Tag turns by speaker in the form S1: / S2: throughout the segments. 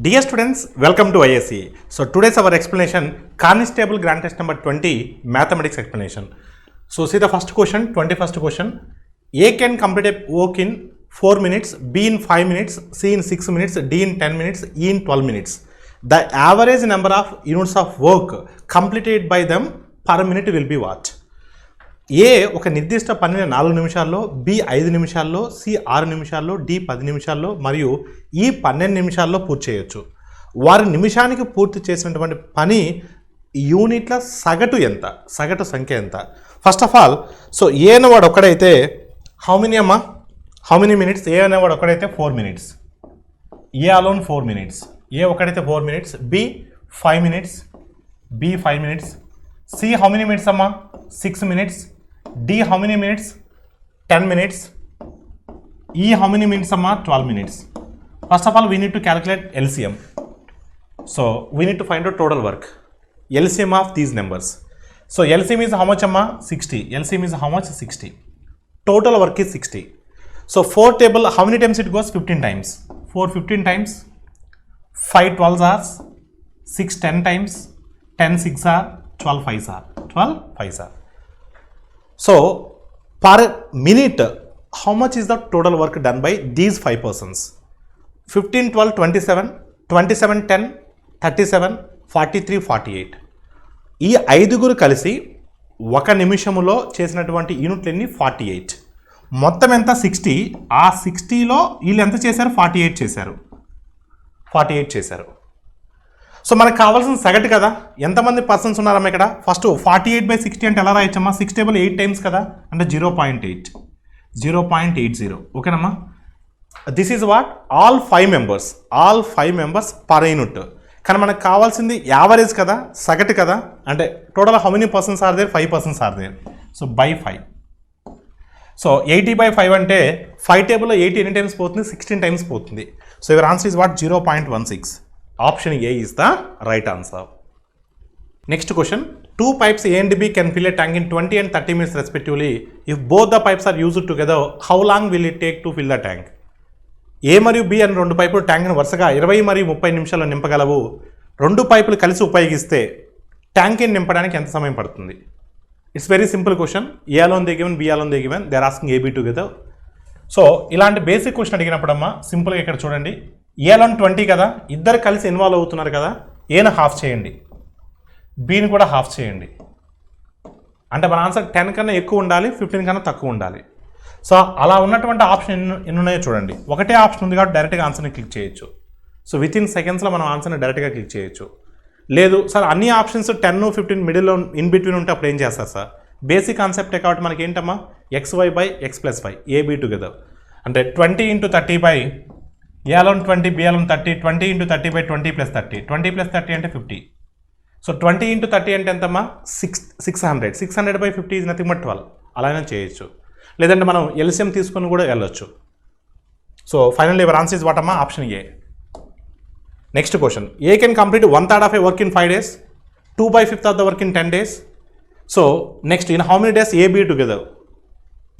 S1: Dear students, welcome to ISC. So today's our explanation, Constable Grand Test number 20, Mathematics explanation. So see the first question, 21st question. A can complete a work in 4 minutes, B in 5 minutes, C in 6 minutes, D in 10 minutes, E in 12 minutes. The average number of units of work completed by them per minute will be what? ఏ ఒక నిర్దిష్ట పనిని 4 నిమిషాల్లో, B 5 నిమిషాల్లో, C 6 నిమిషాల్లో, D 10 నిమిషాల్లో మరియు ఈ 12 నిమిషాల్లో పూర్తి చేయొచ్చు. వారి నిమిషానికి పూర్తి చేసినటువంటి పని యూనిట్ల సగటు ఎంత, సగటు సంఖ్య ఎంత? First of all so A అనేవాడు ఒక్కడైతే హౌ మెనీ మినిట్స్? ఏ అనేవాడు ఒక్కడైతే 4 minutes, A alone 4 minutes, A ఒక్కడైతే 4 minutes, B 5 minutes, B 5 minutes, C how many minutes అమ్మా 6 minutes, D how many minutes? 10 minutes. E how many minutes amma? 12 minutes. First of all, we need to calculate LCM. So we need to find out total work. LCM of these numbers. So LCM is how much amma? 60. LCM is how much? 60. Total work is 60. So 4 table, how many times it goes? 15 times. 4 15 times. 5 12 hours. 6 10 times. 10 6 are. 12 5 are. 12 5 are. So, per minute, how much is the total work done by these 5 persons? 15, 12, 27, 27, 10, 37, 43, 48. ఈ ఐదుగురు కలిసి ఒక నిమిషములో చేసినటువంటి యూనిట్లన్నీ 48. మొత్తం ఎంత 60. ఆ 60లో వీళ్ళు ఎంత చేశారు? 48 చేశారు. 48 చేశారు. సో మనకు కావాల్సిన సగటు కదా, ఎంతమంది పర్సన్స్ ఉన్నారమ్మా ఇక్కడ? ఫస్ట్ 48/60 అంటే ఎలా రాయొచ్చమ్మా? 6 టేబుల్ 8 టైమ్స్ కదా, అంటే 0.80. ఓకేనమ్మా? This is what all 5 members per unit. కానీ మనకు కావాల్సింది యావరేజ్ కదా, సగటు కదా, అంటే total how many persons are there? 5 persons are there. So by 5. So 80/5 అంటే 5 టేబుల్లో 80 ఎన్ని టైమ్స్ పోతుంది? 16 టైమ్స్ పోతుంది. So your answer is what? 0.16. Option A is the right answer. Next question. 2 pipes A and B can fill a tank in 20 and 30 minutes respectively. If both the pipes are used together, how long will it take to fill the tank? A మరియు B అని 2 పైపులు ట్యాంక్ను వరుసగా 20 మరియు 30 నిమిషాల్లో నింపగలవు. 2 పైపులు కలిసి ఉపయోగిస్తే ట్యాంక్ని నింపడానికి ఎంత సమయం పడుతుంది? It's very simple question. A alone they given, B alone they given, they are asking AB together. So ఇలాంటి బేసిక్ క్వశ్చన్ అడిగినప్పుడమ్మా సింపుల్గా ఇక్కడ చూడండి, ఏలోన్ 20 కదా, ఇద్దరు కలిసి ఇన్వాల్వ్ అవుతున్నారు కదా, ఏను హాఫ్ చేయండి, బీని కూడా హాఫ్ చేయండి. అంటే మన ఆన్సర్ 10 కన్నా ఎక్కువ ఉండాలి, 15 కన్నా తక్కువ ఉండాలి. సో అలా ఉన్నటువంటి ఆప్షన్ ఎన్ని ఉన్నాయో చూడండి. ఒకటే ఆప్షన్ ఉంది కాబట్టి డైరెక్ట్గా ఆన్సర్ని క్లిక్ చేయొచ్చు. సో విత్ ఇన్ సెకండ్స్లో మనం ఆన్సర్ని డైరెక్ట్గా క్లిక్ చేయొచ్చు. లేదు సార్ అన్ని ఆప్షన్స్ 10 15 మిడిల్లో ఇన్ బిట్వీన్ ఉంటే అప్పుడు ఏం చేస్తారు సార్? బేసిక్ కాన్సెప్టే కాబట్టి మనకి ఏంటమ్మా? XY/X+Y AB together. అంటే 20 × 30 A alone 20, B alone 30, 20 × 30/20 + 30. 20 + 30 అంటే 50. సో 20 × 30 అంటే ఎంతమ్మా? 600. 600/50 ఈజ్ నథింగ్ బట్ 12. అలానే చేయొచ్చు. లేదంటే మనం LCM తీసుకొని కూడా వెళ్ళొచ్చు. So finally your answer is what అమ్మా? Option A. Next question. A can complete 1/3 of a work in 5 days, 2/5 of the work in 10 days. So next in how many days A, B together?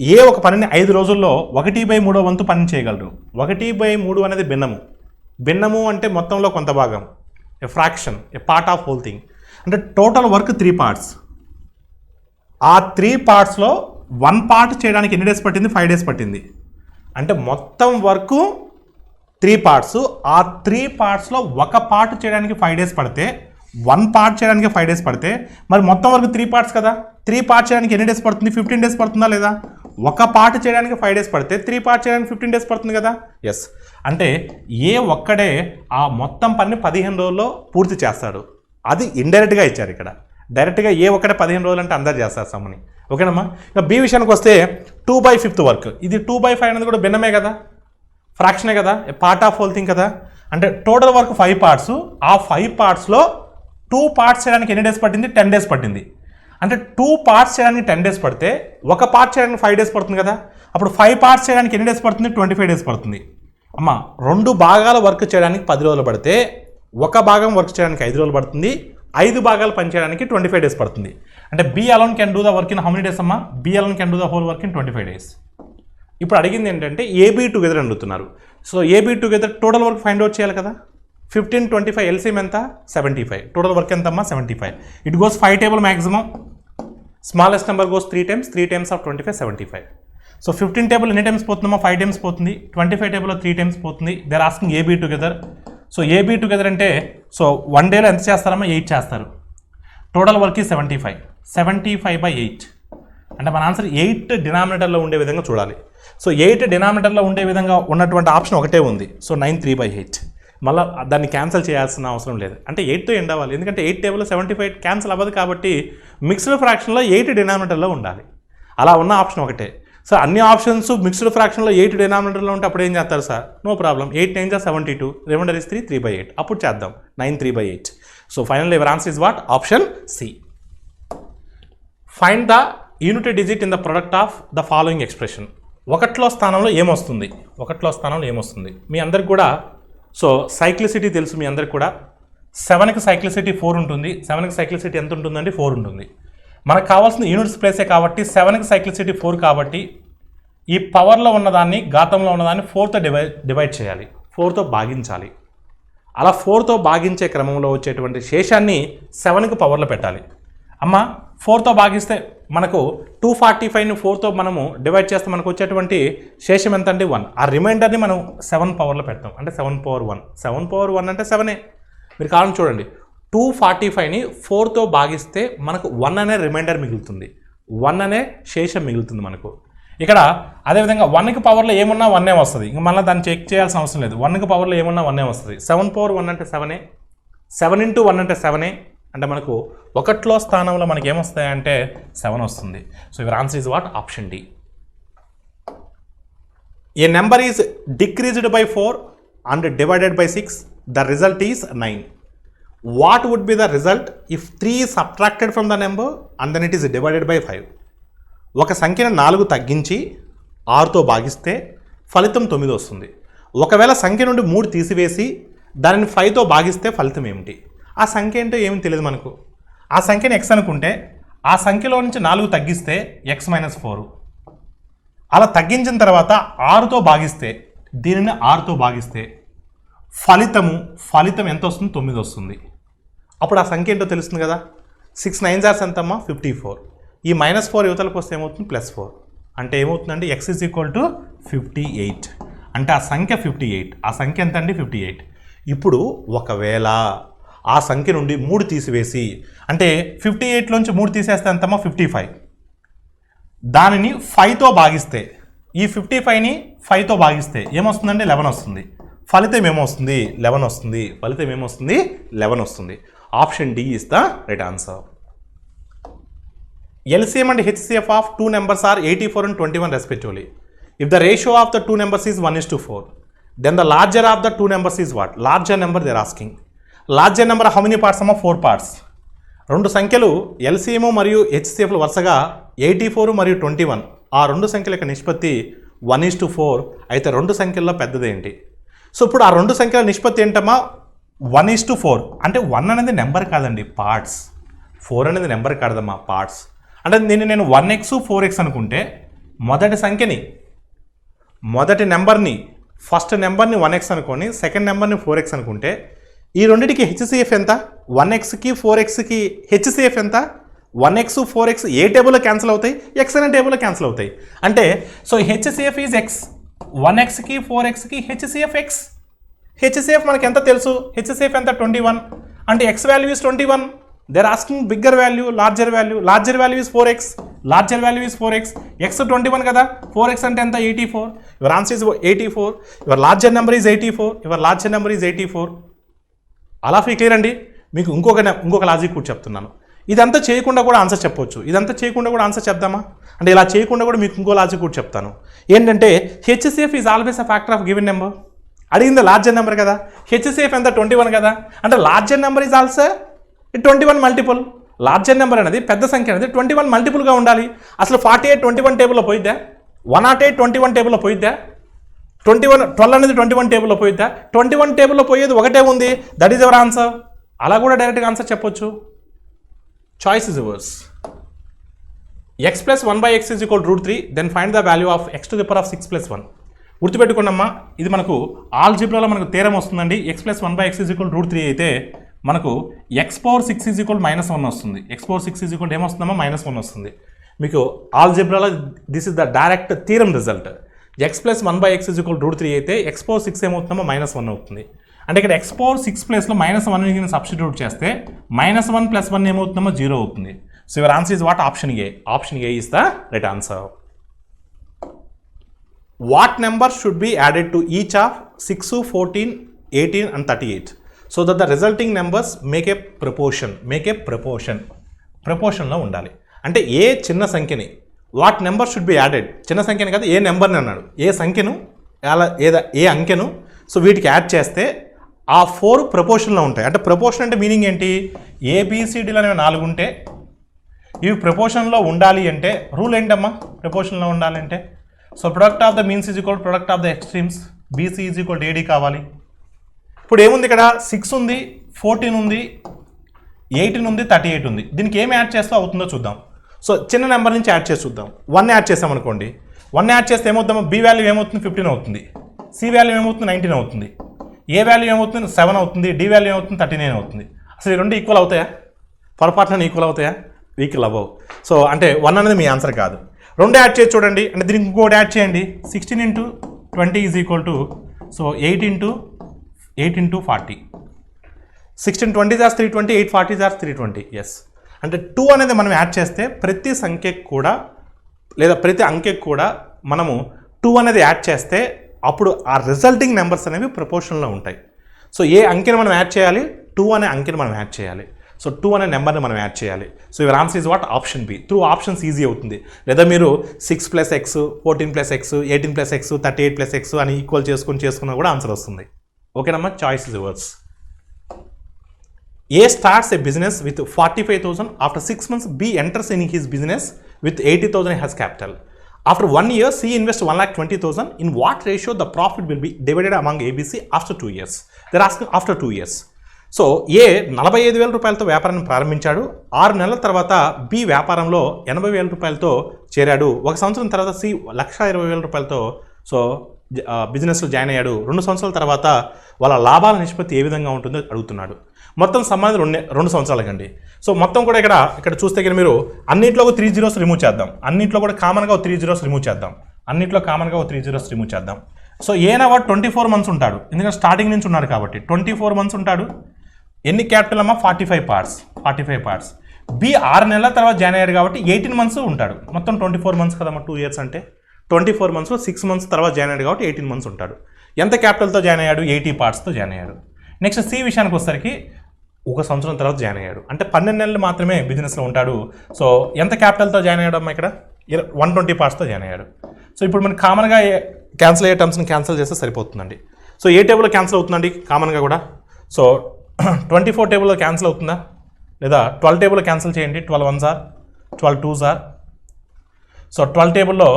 S1: A ఒక పనిని 5 రోజుల్లో 1/3 వంతు పని చేయగలరు. 1/3 అనేది భిన్నము అంటే మొత్తంలో కొంత భాగం, ఏ fraction, A part of whole thing. అంటే టోటల్ వర్క్ 3 పార్ట్స్. ఆ 3 పార్ట్స్లో 1 పార్ట్ చేయడానికి ఎన్ని డేస్ పట్టింది? 5 డేస్ పట్టింది. అంటే మొత్తం వర్క్ 3 పార్ట్స్. ఆ 3 పార్ట్స్లో ఒక పార్ట్ చేయడానికి 5 డేస్ పడితే, 1 పార్ట్ చేయడానికి 5 డేస్ పడితే, మరి మొత్తం వరకు 3 పార్ట్స్ కదా, 3 పార్ట్ చేయడానికి ఎన్ని డేస్ పడుతుంది? 15 డేస్ పడుతుందా లేదా? ఒక పార్ట్ చేయడానికి 5 డేస్ పడితే 3 పార్ట్ చేయడానికి 15 డేస్ పడుతుంది కదా. ఎస్, అంటే ఏ ఒక్కడే ఆ మొత్తం పని 15 రోజుల్లో పూర్తి చేస్తాడు. అది ఇండైరెక్ట్గా ఇచ్చారు ఇక్కడ. డైరెక్ట్గా ఏ ఒక్కడే 15 రోజులు అంటే అందరు చేస్తారు సమ్మని. ఓకేనమ్మా? ఇక బి విషయానికి వస్తే 2/5 వర్క్. ఇది 2/5 అనేది కూడా భిన్నమే కదా, ఫ్రాక్షనే కదా, పార్ట్ ఆఫ్ హోల్ థింగ్ కదా. అంటే టోటల్ వర్క్ 5 పార్ట్స్. ఆ 5 పార్ట్స్లో 2 పార్ట్స్ చేయడానికి ఎన్ని డేస్ పట్టింది? 10 డేస్ పట్టింది. అంటే 2 పార్ట్స్ చేయడానికి 10 డేస్ పడితే ఒక పార్ట్ చేయడానికి 5 డేస్ పడుతుంది కదా. అప్పుడు 5 పార్ట్స్ చేయడానికి ఎన్ని డేస్ పడుతుంది? 25 డేస్ పడుతుంది. అమ్మ 2 భాగాల వర్క్ చేయడానికి 10 రోజులు పడితే, ఒక భాగం వర్క్ చేయడానికి 5 రోజులు పడుతుంది. 5 భాగాలు పని చేయడానికి 25 డేస్ పడుతుంది. అంటే B alone can do the work in how many days అమ్మా? B alone can do the whole work in 25 days. ఇప్పుడు అడిగింది ఏంటంటే AB టుగెదర్ అడుగుతున్నారు. So AB together total work find out చేయాలి కదా. 15, 25 ఎల్సిఎం ఎంత 75. టోటల్ వర్క్ ఎంతమ్మా 75. It goes 5 table maximum. Smallest number goes 3 times. 3 times of 25 75. So 15 table ఎన్ని times పోతుందమ్మా 5 times పోతుంది. 25 టేబుల్లో 3 times పోతుంది. They are asking A B together. So A B together అంటే సో 1 డేలో ఎంత చేస్తారమ్మా 8 చేస్తారు. టోటల్ వర్క్ ఈ 75. 75/8 అంటే మన ఆన్సర్ 8 డినామినేటర్లో ఉండే విధంగా చూడాలి. సో 8 డినామినేటర్లో ఉండే విధంగా ఉన్నటువంటి ఆప్షన్ ఒకటే ఉంది. సో 9 3/8. మళ్ళీ దాన్ని క్యాన్సిల్ చేయాల్సిన అవసరం లేదు. అంటే 8తో ఎండ్ అవ్వాలి. ఎందుకంటే 8 టేబుల్లో 75 క్యాన్సిల్ అవ్వదు కాబట్టి మిక్స్డ్ ఫ్రాక్షన్లో 8 డినామినేటర్లో ఉండాలి. అలా ఉన్న ఆప్షన్ ఒకటే. సో అన్ని ఆప్షన్స్ మిక్స్డ్ ఫ్రాక్షన్లో 8 డినామినేటర్లో ఉంటే అప్పుడు ఏం చేస్తారు sir? No problem. 8 9 72. Remainder is 3 3/8. అప్పుడు చేద్దాం 9 3/8. So final your answer is what? Option C. Find the unit digit in the product of the following expression. ఒకట్లో స్థానంలో ఏమొస్తుంది? మీ అందరికి కూడా సో సైక్లిసిటీ తెలుసు మీ అందరికి కూడా. 7కి సైక్లిసిటీ 4 ఉంటుంది. 7కి సైక్లిసిటీ ఎంత ఉంటుందండి? 4 ఉంటుంది. మనకు కావాల్సిన యూనిట్స్ ప్లేసే కాబట్టి 7కి సైక్లిసిటీ 4 కాబట్టి ఈ పవర్లో ఉన్నదాన్ని ఘాతంలో ఉన్నదాన్ని 4తో డివైడ్ చేయాలి, 4తో భాగించాలి. అలా 4తో భాగించే క్రమంలో వచ్చేటువంటి శేషాన్ని 7కి పవర్లో పెట్టాలి. అమ్మ 4తో భాగిస్తే మనకు 245ని 4తో మనము డివైడ్ చేస్తే మనకు వచ్చేటువంటి శేషం ఎంత అండి? 1. ఆ రిమైండర్ని మనం 7 పవర్లో పెడతాం. అంటే 7/1. 7/1 అంటే 7. మీరు కావాలని చూడండి. 245ని 4తో భాగిస్తే మనకు 1 అనే రిమైండర్ మిగులుతుంది. 1 అనే శేషం మిగులుతుంది మనకు. ఇక్కడ అదేవిధంగా 1కి పవర్లో ఏమున్నా 1 వస్తుంది. ఇంక మళ్ళీ దాన్ని చెక్ చేయాల్సిన అవసరం లేదు. 1కి పవర్లో ఏమున్నా 1 వస్తుంది. 7/1 అంటే 7. 7 into 1 అంటే 7. అంటే మనకు ఒకట్లో స్థానంలో మనకి ఏమొస్తాయంటే 7 వస్తుంది. So your answer is what? Option D. A number is decreased by 4 and divided by 6. The result is 9. What would be the result if 3 is subtracted from the number and then it is divided by 5? ఒక సంఖ్యను 4 తగ్గించి 6తో భాగిస్తే ఫలితం 9 వస్తుంది. ఒకవేళ సంఖ్య నుండి 3 తీసివేసి దానిని 5తో భాగిస్తే ఫలితం ఏమిటి? ఆ సంఖ్య ఏంటో ఏమి తెలియదు మనకు. ఆ సంఖ్యని x అనుకుంటే ఆ సంఖ్యలో నుంచి 4 తగ్గిస్తే x - 4. అలా తగ్గించిన తర్వాత 6తో భాగిస్తే దీనిని 6తో భాగిస్తే ఫలితం ఎంత వస్తుంది? 9 వస్తుంది. అప్పుడు ఆ సంఖ్య ఏంటో తెలుస్తుంది కదా. 6 9s ఎంతమ్మా? 54. ఈ -4 యువతలకు వస్తే ఏమవుతుంది? +4. అంటే ఏమవుతుందండి? x = 58. అంటే ఆ సంఖ్య 58. ఆ సంఖ్య ఎంత అండి? 58. ఇప్పుడు ఒకవేళ ఆ సంఖ్య నుండి 3 తీసివేసి అంటే 58లోంచి 3 తీసేస్తే ఎంతమ్మా? 55. దానిని 5తో భాగిస్తే ఈ 55ని 5తో భాగిస్తే ఏమొస్తుందండి? 11 వస్తుంది. ఫలితం ఏమొస్తుంది? 11 వస్తుంది. ఫలితం ఏమొస్తుంది? 11 వస్తుంది. Option D is the right answer. LCM and HCF of 2 numbers are 84 and 21 respectively. If the ratio of the 2 numbers is 1:4, then the larger of the 2 numbers is what? Larger number they are asking. Larger number how many parts? 4 parts. రెండు సంఖ్యలు LCM మరియు HCF వరుసగా 84 మరియు 21. ఆ రెండు సంఖ్యల యొక్క నిష్పత్తి 1:4 అయితే రెండు సంఖ్యల్లో పెద్దదేంటి? సో ఇప్పుడు ఆ రెండు సంఖ్యల నిష్పత్తి ఏంటమ్మా? 1:4. అంటే 1 అనేది నెంబర్ కాదండి, పార్ట్స్. 4 అనేది నెంబర్ కాదమ్మా, పార్ట్స్. అంటే నేను 1x 4x అనుకుంటే మొదటి నెంబర్ని ఫస్ట్ నెంబర్ని 1x అనుకొని సెకండ్ నెంబర్ని 4x అనుకుంటే ఈ రెండింటికి హెచ్సిఎఫ్ ఎంత? 1xకి 4xకి హెచ్సిఎఫ్ ఎంత? 1x 4x ఏ టేబుల్లో క్యాన్సిల్ అవుతాయి? x అనే టేబుల్లో క్యాన్సిల్ అవుతాయి. అంటే సో హెచ్సిఎఫ్ ఈజ్ x. 1xకి 4xకి హెచ్సిఎఫ్ x. హెచ్సిఎఫ్ మనకి ఎంత తెలుసు? హెచ్సిఎఫ్ ఎంత? 21. అంటే x value is 21. They are asking bigger value, larger value. Larger value is 4x. Larger value is 4x. x 21 కదా, 4x అంటే ఎంత? 84. Your answer is 84. Your larger number is 84. Your larger number is 84. అలా clear అండి. మీకు ఇంకొక logic కూడా చెప్తున్నాను. ఇదంతా చేయకుండా కూడా ఆన్సర్ చెప్పవచ్చు. ఇదంతా చేయకుండా కూడా ఆన్సర్ చెప్దామా? అంటే ఇలా చేయకుండా కూడా మీకు ఇంకో లాజిక్ కూడా చెప్తాను. ఏంటంటే HCF is always a factor of given number. అడిగింది లార్జర్ నెంబర్ కదా, హెచ్సిఎఫ్ ఎంత? 21 కదా. అంటే larger number is also 21 multiple. Larger number అనేది పెద్ద సంఖ్య అనేది 21 మల్టిపుల్గా ఉండాలి. అసలు 48 21 టేబుల్లో పోయిద్దా? 108 21 టేబుల్లో పోయిద్దా? 12 అనేది 21 టేబుల్లో పోయిద్దా? 21 టేబుల్లో పోయేది ఒకటే ఉంది. That is our answer. అలా కూడా డైరెక్ట్గా ఆన్సర్ చెప్పొచ్చు. Choice is yours. x + 1/x = √3. Then find the value of x⁻6 + 1. గుర్తుపెట్టుకోండమ్మా, ఇది మనకు ఆల్జిబ్రాలో మనకు థీరం వస్తుందండి. x + 1/x = √3 అయితే మనకు x⁴ 6 -1 వస్తుంది. x⁴ 6 ఏమొస్తుందమ్మా -1 వస్తుంది. మీకు ఆల్జిబ్రాలో this is the direct theorem result. x + 1/x = √3 అయితే x⁴ 6 ఏమవుతుందమ్మా -1 అవుతుంది. అంటే ఇక్కడ x⁴ 6 ప్లేస్లో -1 సబ్స్టిట్యూట్ చేస్తే -1 + 1 ఏమవుతుందమ్మా 0 అవుతుంది. So your answer is what? Option A. Option A is the right answer. What number should be added to each of 6, 14, 18 and 38 so that the resulting numbers make a proportion? Proportion లో ఉండాలి. అంటే ఏ చిన్న సంఖ్యని what number should be added, చిన్న సంఖ్యని కదా, ఏ నెంబర్ని అన్నాడు, ఏ సంఖ్యను ఏ అంకెను సో వీటికి యాడ్ చేస్తే ఆ 4 ప్రపోర్షన్లో ఉంటాయి. అంటే ప్రపోర్షన్ అంటే మీనింగ్ ఏంటి? ఏబిసిడీలు అనేవి 4 ఉంటే ఇవి ప్రపోర్షన్లో ఉండాలి అంటే రూల్ ఏంటమ్మా? ప్రపోర్షన్లో ఉండాలంటే so product of the means is equal product of the extremes, BC is equal AD కావాలి. ఇప్పుడు ఏముంది ఇక్కడ? 6 ఉంది, 14 ఉంది, 18 ఉంది, 38 ఉంది. దీనికి ఏమి యాడ్ చేస్తే అవుతుందో చూద్దాం. సో చిన్న నెంబర్ నుంచి యాడ్ చేసి చూద్దాం. 1 యాడ్ చేసాం అనుకోండి. 1 యాడ్ చేస్తే ఏమవుతుందో బి వాల్యూ ఏమవుతుంది? 15 అవుతుంది. సి వాల్యూ ఏమవుతుంది? 19 అవుతుంది. ఏ వాల్యూ ఏమవుతుంది? 7 అవుతుంది. డి వాల్యూ ఏమవుతుంది? 39 అవుతుంది. అసలు ఈ రెండు ఈక్వల్ అవుతాయా? పొరపాటున ఈక్వల్ అవుతాయా? ఈక్వల్ అవ్వవు. సో అంటే 1 అనేది మీ ఆన్సర్ కాదు. 2 యాడ్ చేసి చూడండి. అంటే దీనికి ఇంకోటి యాడ్ చేయండి. 16 × 20 is equal to so 8 × 40. 16 20 = 320, 8 40 = 320. Yes, అంటే 2 అనేది మనం యాడ్ చేస్తే ప్రతి సంఖ్యకు కూడా లేదా ప్రతి అంకెకు కూడా మనము 2 అనేది యాడ్ చేస్తే అప్పుడు ఆ రిజల్టింగ్ నెంబర్స్ అనేవి ప్రపోర్షన్లో ఉంటాయి. సో ఏ అంకెని మనం యాడ్ చేయాలి? 2 అనే అంకెని మనం యాడ్ చేయాలి. సో 2 అనే నెంబర్ని మనం యాడ్ చేయాలి. So your answer is what? Option B. Through options easy అవుతుంది. లేదా మీరు 6 + x, 14 + x, 18 + x, 38 + x అని ఈక్వల్ చేసుకున్నా కూడా ఆన్సర్ వస్తుంది. ఓకేనమ్మా? Choice is yours. A starts a business with 45,000. After 6 months, B enters in his business with 80,000 as capital. After 1 year, C invests 1,20,000. In what ratio the profit will be divided among ABC after 2 years? They're asking after 2 years. So ఏ 45,000 రూపాయలతో వ్యాపారాన్ని ప్రారంభించాడు. 6 నెలల తర్వాత B వ్యాపారంలో 80,000 రూపాయలతో చేరాడు. 1 సంవత్సరం తర్వాత సి 1,20,000 రూపాయలతో సో బిజినెస్లో జాయిన్ అయ్యాడు. 2 సంవత్సరాల తర్వాత వాళ్ళ లాభాల నిష్పత్తి ఏ విధంగా ఉంటుందో అడుగుతున్నాడు. మొత్తం సంబంధం 2 సంవత్సరాలకండి. సో మొత్తం కూడా ఇక్కడ చూస్తే కానీ మీరు అన్నింటిలో 3 zeros రిమూవ్ చేద్దాం. అన్నింటిలో కూడా కామన్గా 3 zeros రిమూవ్ చేద్దాం. అన్నింటిలో కామన్గా 3 zeros రిమూవ్ చేద్దాం. సో ఏనా వాడు 24 months ఉంటాడు. ఎందుకంటే స్టార్టింగ్ నుంచి ఉన్నాడు కాబట్టి 24 months ఉంటాడు. ఎన్ని క్యాపిటల్ అమ్మా? 45 parts. బి 6 నెలల తర్వాత జాయిన్ అయ్యాడు కాబట్టి 18 months ఉంటాడు. మొత్తం 24 months కదమ్మా, 2 years అంటే 24 months, 6 months తర్వాత జాయిన్ అయ్యాడు కాబట్టి 18 months ఉంటాడు. ఎంత క్యాపిటల్తో జాయిన్ అయ్యాడు? 80 partsతో జాయిన్ అయ్యాడు. నెక్స్ట్ సి విషయానికి వచ్చేసరికి 1 సంవత్సరం తర్వాత జాయిన్ అయ్యాడు. అంటే 12 నెలలు మాత్రమే బిజినెస్లో ఉంటాడు. సో ఎంత క్యాపిటల్తో జాయిన్ అయ్యాడు అమ్మా? ఇక్కడ 120 partsతో జాయిన్ అయ్యాడు. సో ఇప్పుడు మనకి కామన్గా క్యాన్సిల్ అయ్యే టర్మ్స్ని క్యాన్సిల్ చేస్తే సరిపోతుందండి. సో ఏ టేబుల్లో క్యాన్సిల్ అవుతుందండి కామన్గా కూడా? సో 24 టేబుల్లో క్యాన్సిల్ అవుతుందా? లేదా 12 టేబుల్లో క్యాన్సిల్ చేయండి. 12 1s are 12 2s are. So 12 టేబుల్లో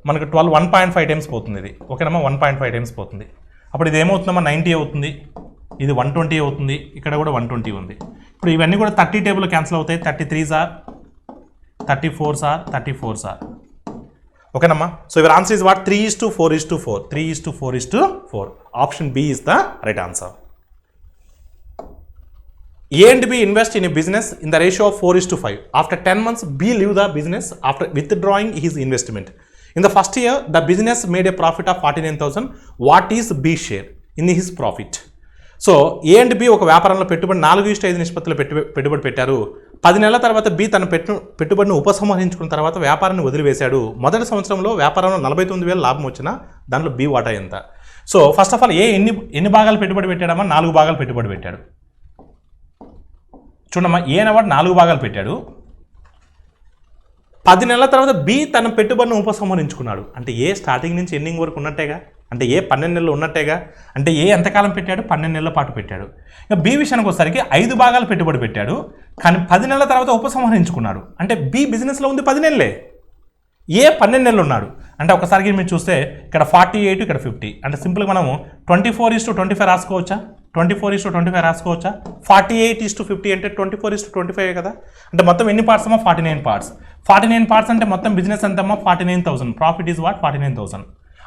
S1: మనకు 12 1.5 times పోతుంది. ఇది ఓకేనమ్మా? 1.5 times పోతుంది. అప్పుడు ఇది ఏమవుతుందమ్మా? 90 అవుతుంది. ఇది 120 అవుతుంది. ఇక్కడ కూడా 120 ఉంది. ఇప్పుడు ఇవన్నీ కూడా 30 టేబుల్లో క్యాన్సిల్ అవుతాయి. 33s are, 34s are, 34s are. ఓకేనమ్మా? So your answer is what? 3:4:4. 3:4:4. Option B is the right answer. A and B invest in a business in the ratio of 4:5. After 10 months, B leave the business after withdrawing his investment. In the first year, the business made a profit of 49,000. What is B's share in his profit? సో A and B ఒక వ్యాపారంలో పెట్టుబడి 4:5 నిష్పత్తిలో పెట్టుబడి పెట్టారు. 10 నెలల తర్వాత B తన పెట్టుబడిని ఉపసంహరించుకున్న తర్వాత వ్యాపారాన్ని వదిలివేశాడు. మొదటి సంవత్సరంలో వ్యాపారంలో 49,000 లాభం వచ్చినా దాంట్లో బి వాటా ఎంత? సో ఫస్ట్ ఆఫ్ ఆల్ ఏ ఎన్ని భాగాలు పెట్టుబడి పెట్టాడమ్మా? 4 భాగాలు పెట్టుబడి పెట్టాడు. చూడమ్మా, ఏ అనేవాడు 4 భాగాలు పెట్టాడు. 10 నెలల తర్వాత బి తన పెట్టుబడిని ఉపసంహరించుకున్నాడు. అంటే ఏ స్టార్టింగ్ నుంచి ఎండింగ్ వరకు ఉన్నట్టేగా. అంటే ఏ 12 నెలలు ఉన్నట్టేగా. అంటే ఏ ఎంతకాలం పెట్టాడు? 12 నెలల పాటు పెట్టాడు. ఇక బి విషయానికి వచ్చేసరికి 5 భాగాలు పెట్టుబడి పెట్టాడు. కానీ 10 నెలల తర్వాత ఉపసంహరించుకున్నాడు. అంటే బి బిజినెస్లో ఉంది 10 నెలలే. ఏ 12 నెలలు ఉన్నాడు. అంటే ఒకసారికి మీరు చూస్తే ఇక్కడ 48, ఇక్కడ 50. అంటే సింపుల్గా మనము 24:25 రాసుకోవచ్చా? 24:25 రాసుకోవచ్చా? 48:50 అంటే 24:25 కదా. అంటే మొత్తం ఎన్ని పార్ట్స్ అమ్మా? 49 parts. 49 parts అంటే మొత్తం బిజినెస్ ఎంతమ్మా? 49,000. Profit is what? 49,000.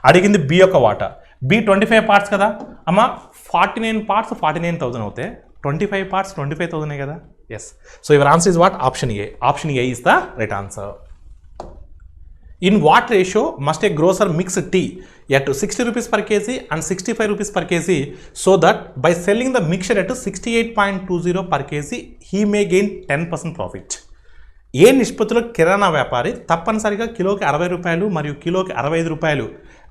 S1: అడిగింది బి యొక్క వాటా. బి 25 పార్ట్స్ కదా అమ్మ, 49 పార్ట్స్ 49,000 అవుతాయి, 25 పార్ట్స్ 25,000 కదా. Yes. So your answer is what? Option A. Option A is the right answer. In what ratio must a grocer mix tea at 60 rupees per kg and 65 rupees per kg so that by selling the mixture at 68.20 per kg he may gain 10% profit? ఏ నిష్పత్తిలో కిరాణా వ్యాపారి తప్పనిసరిగా కిలోకి 60 రూపాయలు మరియు కిలోకి 65 రూపాయలు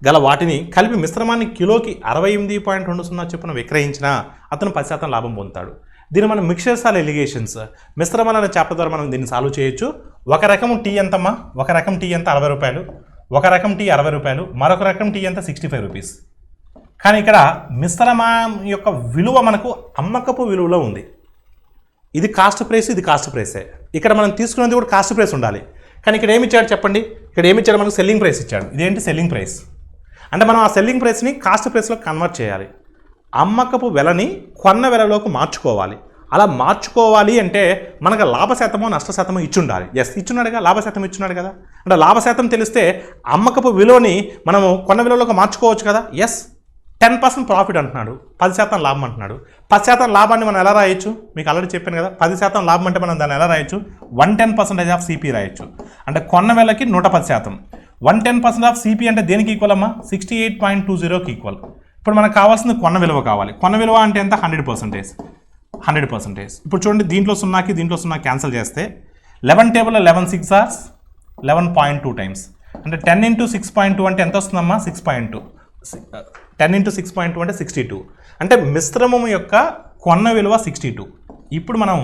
S1: గల వాటిని కలిపి మిశ్రమాన్ని కిలోకి 68.20 చొప్పున విక్రయించినా అతను 10% లాభం పొందుతాడు. దీన్ని మనం మిక్చర్స్ ఆర్ ఎలిగేషన్స్ మిశ్రమాలు అనే చాప్టర్ ద్వారా మనం దీన్ని సాల్వ్ చేయొచ్చు. ఒక రకం టీ ఎంతమ్మా? ఒక రకం టీ ఎంత? 60 రూపాయలు. ఒక రకం టీ 60 రూపాయలు. మరొక రకం టీ ఎంత? 65 రూపీస్. కానీ ఇక్కడ మిశ్రమం యొక్క విలువ మనకు అమ్మకపు విలువలో ఉంది. ఇది కాస్ట్ ప్రైస్, ఇది కాస్ట్ ప్రైసే. ఇక్కడ మనం తీసుకున్నది కూడా కాస్ట్ ప్రైస్ ఉండాలి. కానీ ఇక్కడ ఏమి ఇచ్చాడు చెప్పండి? ఇక్కడ ఏమి ఇచ్చాడు? మనకు సెల్లింగ్ ప్రైస్ ఇచ్చాడు. ఇదేంటి? Selling price. అంటే మనం ఆ సెల్లింగ్ ప్రైస్ని కాస్ట్ ప్రైస్లో కన్వర్ట్ చేయాలి. అమ్మకపు వెలని కొన్న వెలలోకి మార్చుకోవాలి. అలా మార్చుకోవాలి అంటే మనకు లాభశాతమో నష్టశాతమో ఇచ్చుండాలి. ఎస్, ఇచ్చున్నాడుగా, లాభశాతం ఇచ్చున్నాడు కదా. అంటే లాభశాతం తెలిస్తే అమ్మకపు విలువని మనము కొన్న విలువలోకి మార్చుకోవచ్చు కదా. ఎస్, 10% ప్రాఫిట్ అంటున్నాడు, 10% లాభం అంటున్నాడు. 10% లాభాన్ని మనం ఎలా రాయొచ్చు? మీకు ఆల్రెడీ చెప్పాను కదా, 10% లాభం అంటే మనం దాన్ని ఎలా రాయొచ్చు? 110% ఆఫ్ సిపి రాయొచ్చు. అంటే కొన్న వెలకి 110%. 110% ఆఫ్ సిపి అంటే దేనికి ఈక్వల్ అమ్మా? 68.20కి ఈక్వల్. ఇప్పుడు మనకు కావాల్సింది కొన్న విలువ కావాలి. కొన్న విలువ అంటే ఎంత? 100%. 100%. ఇప్పుడు చూడండి, దీంట్లో 0కి దీంట్లో 0 క్యాన్సిల్ చేస్తే 11 టేబుల్లో 11 6 ఆర్ 11.2 టైమ్స్. అంటే 10 × 6.2 అంటే ఎంత వస్తుందమ్మా? 6.2. 10 × 6.2 అంటే 62. అంటే మిశ్రమం యొక్క కొన్న విలువ 62. ఇప్పుడు మనం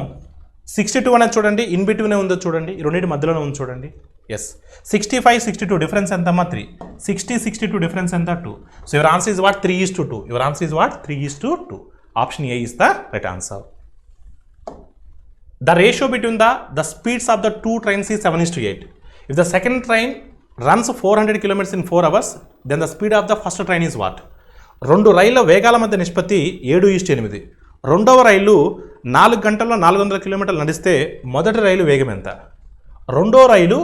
S1: 62 అనేది చూడండి, ఇన్ బిట్వీనే ఉందో చూడండి, ఈ రెండింటి మధ్యలోనే ఉంది చూడండి. ఎస్, 65 62 డిఫరెన్స్ ఎంతమ్మా? 3. 60 62 డిఫరెన్స్ ఎంత? 2. So your answer is what? 3:2. Your answer is what? 3:2. Option A is the right answer. The ratio between the speeds of the two trains is 7:8. If the second train runs 400 km in 4 hours, then the speed of the first train is what? రెండు రైళ్ల వేగాల మధ్య నిష్పత్తి 7:8. రెండవ రైలు 4 గంటల్లో 400 కిలోమీటర్లు నడిస్తే మొదటి రైలు వేగం ఎంత? రెండో రైలు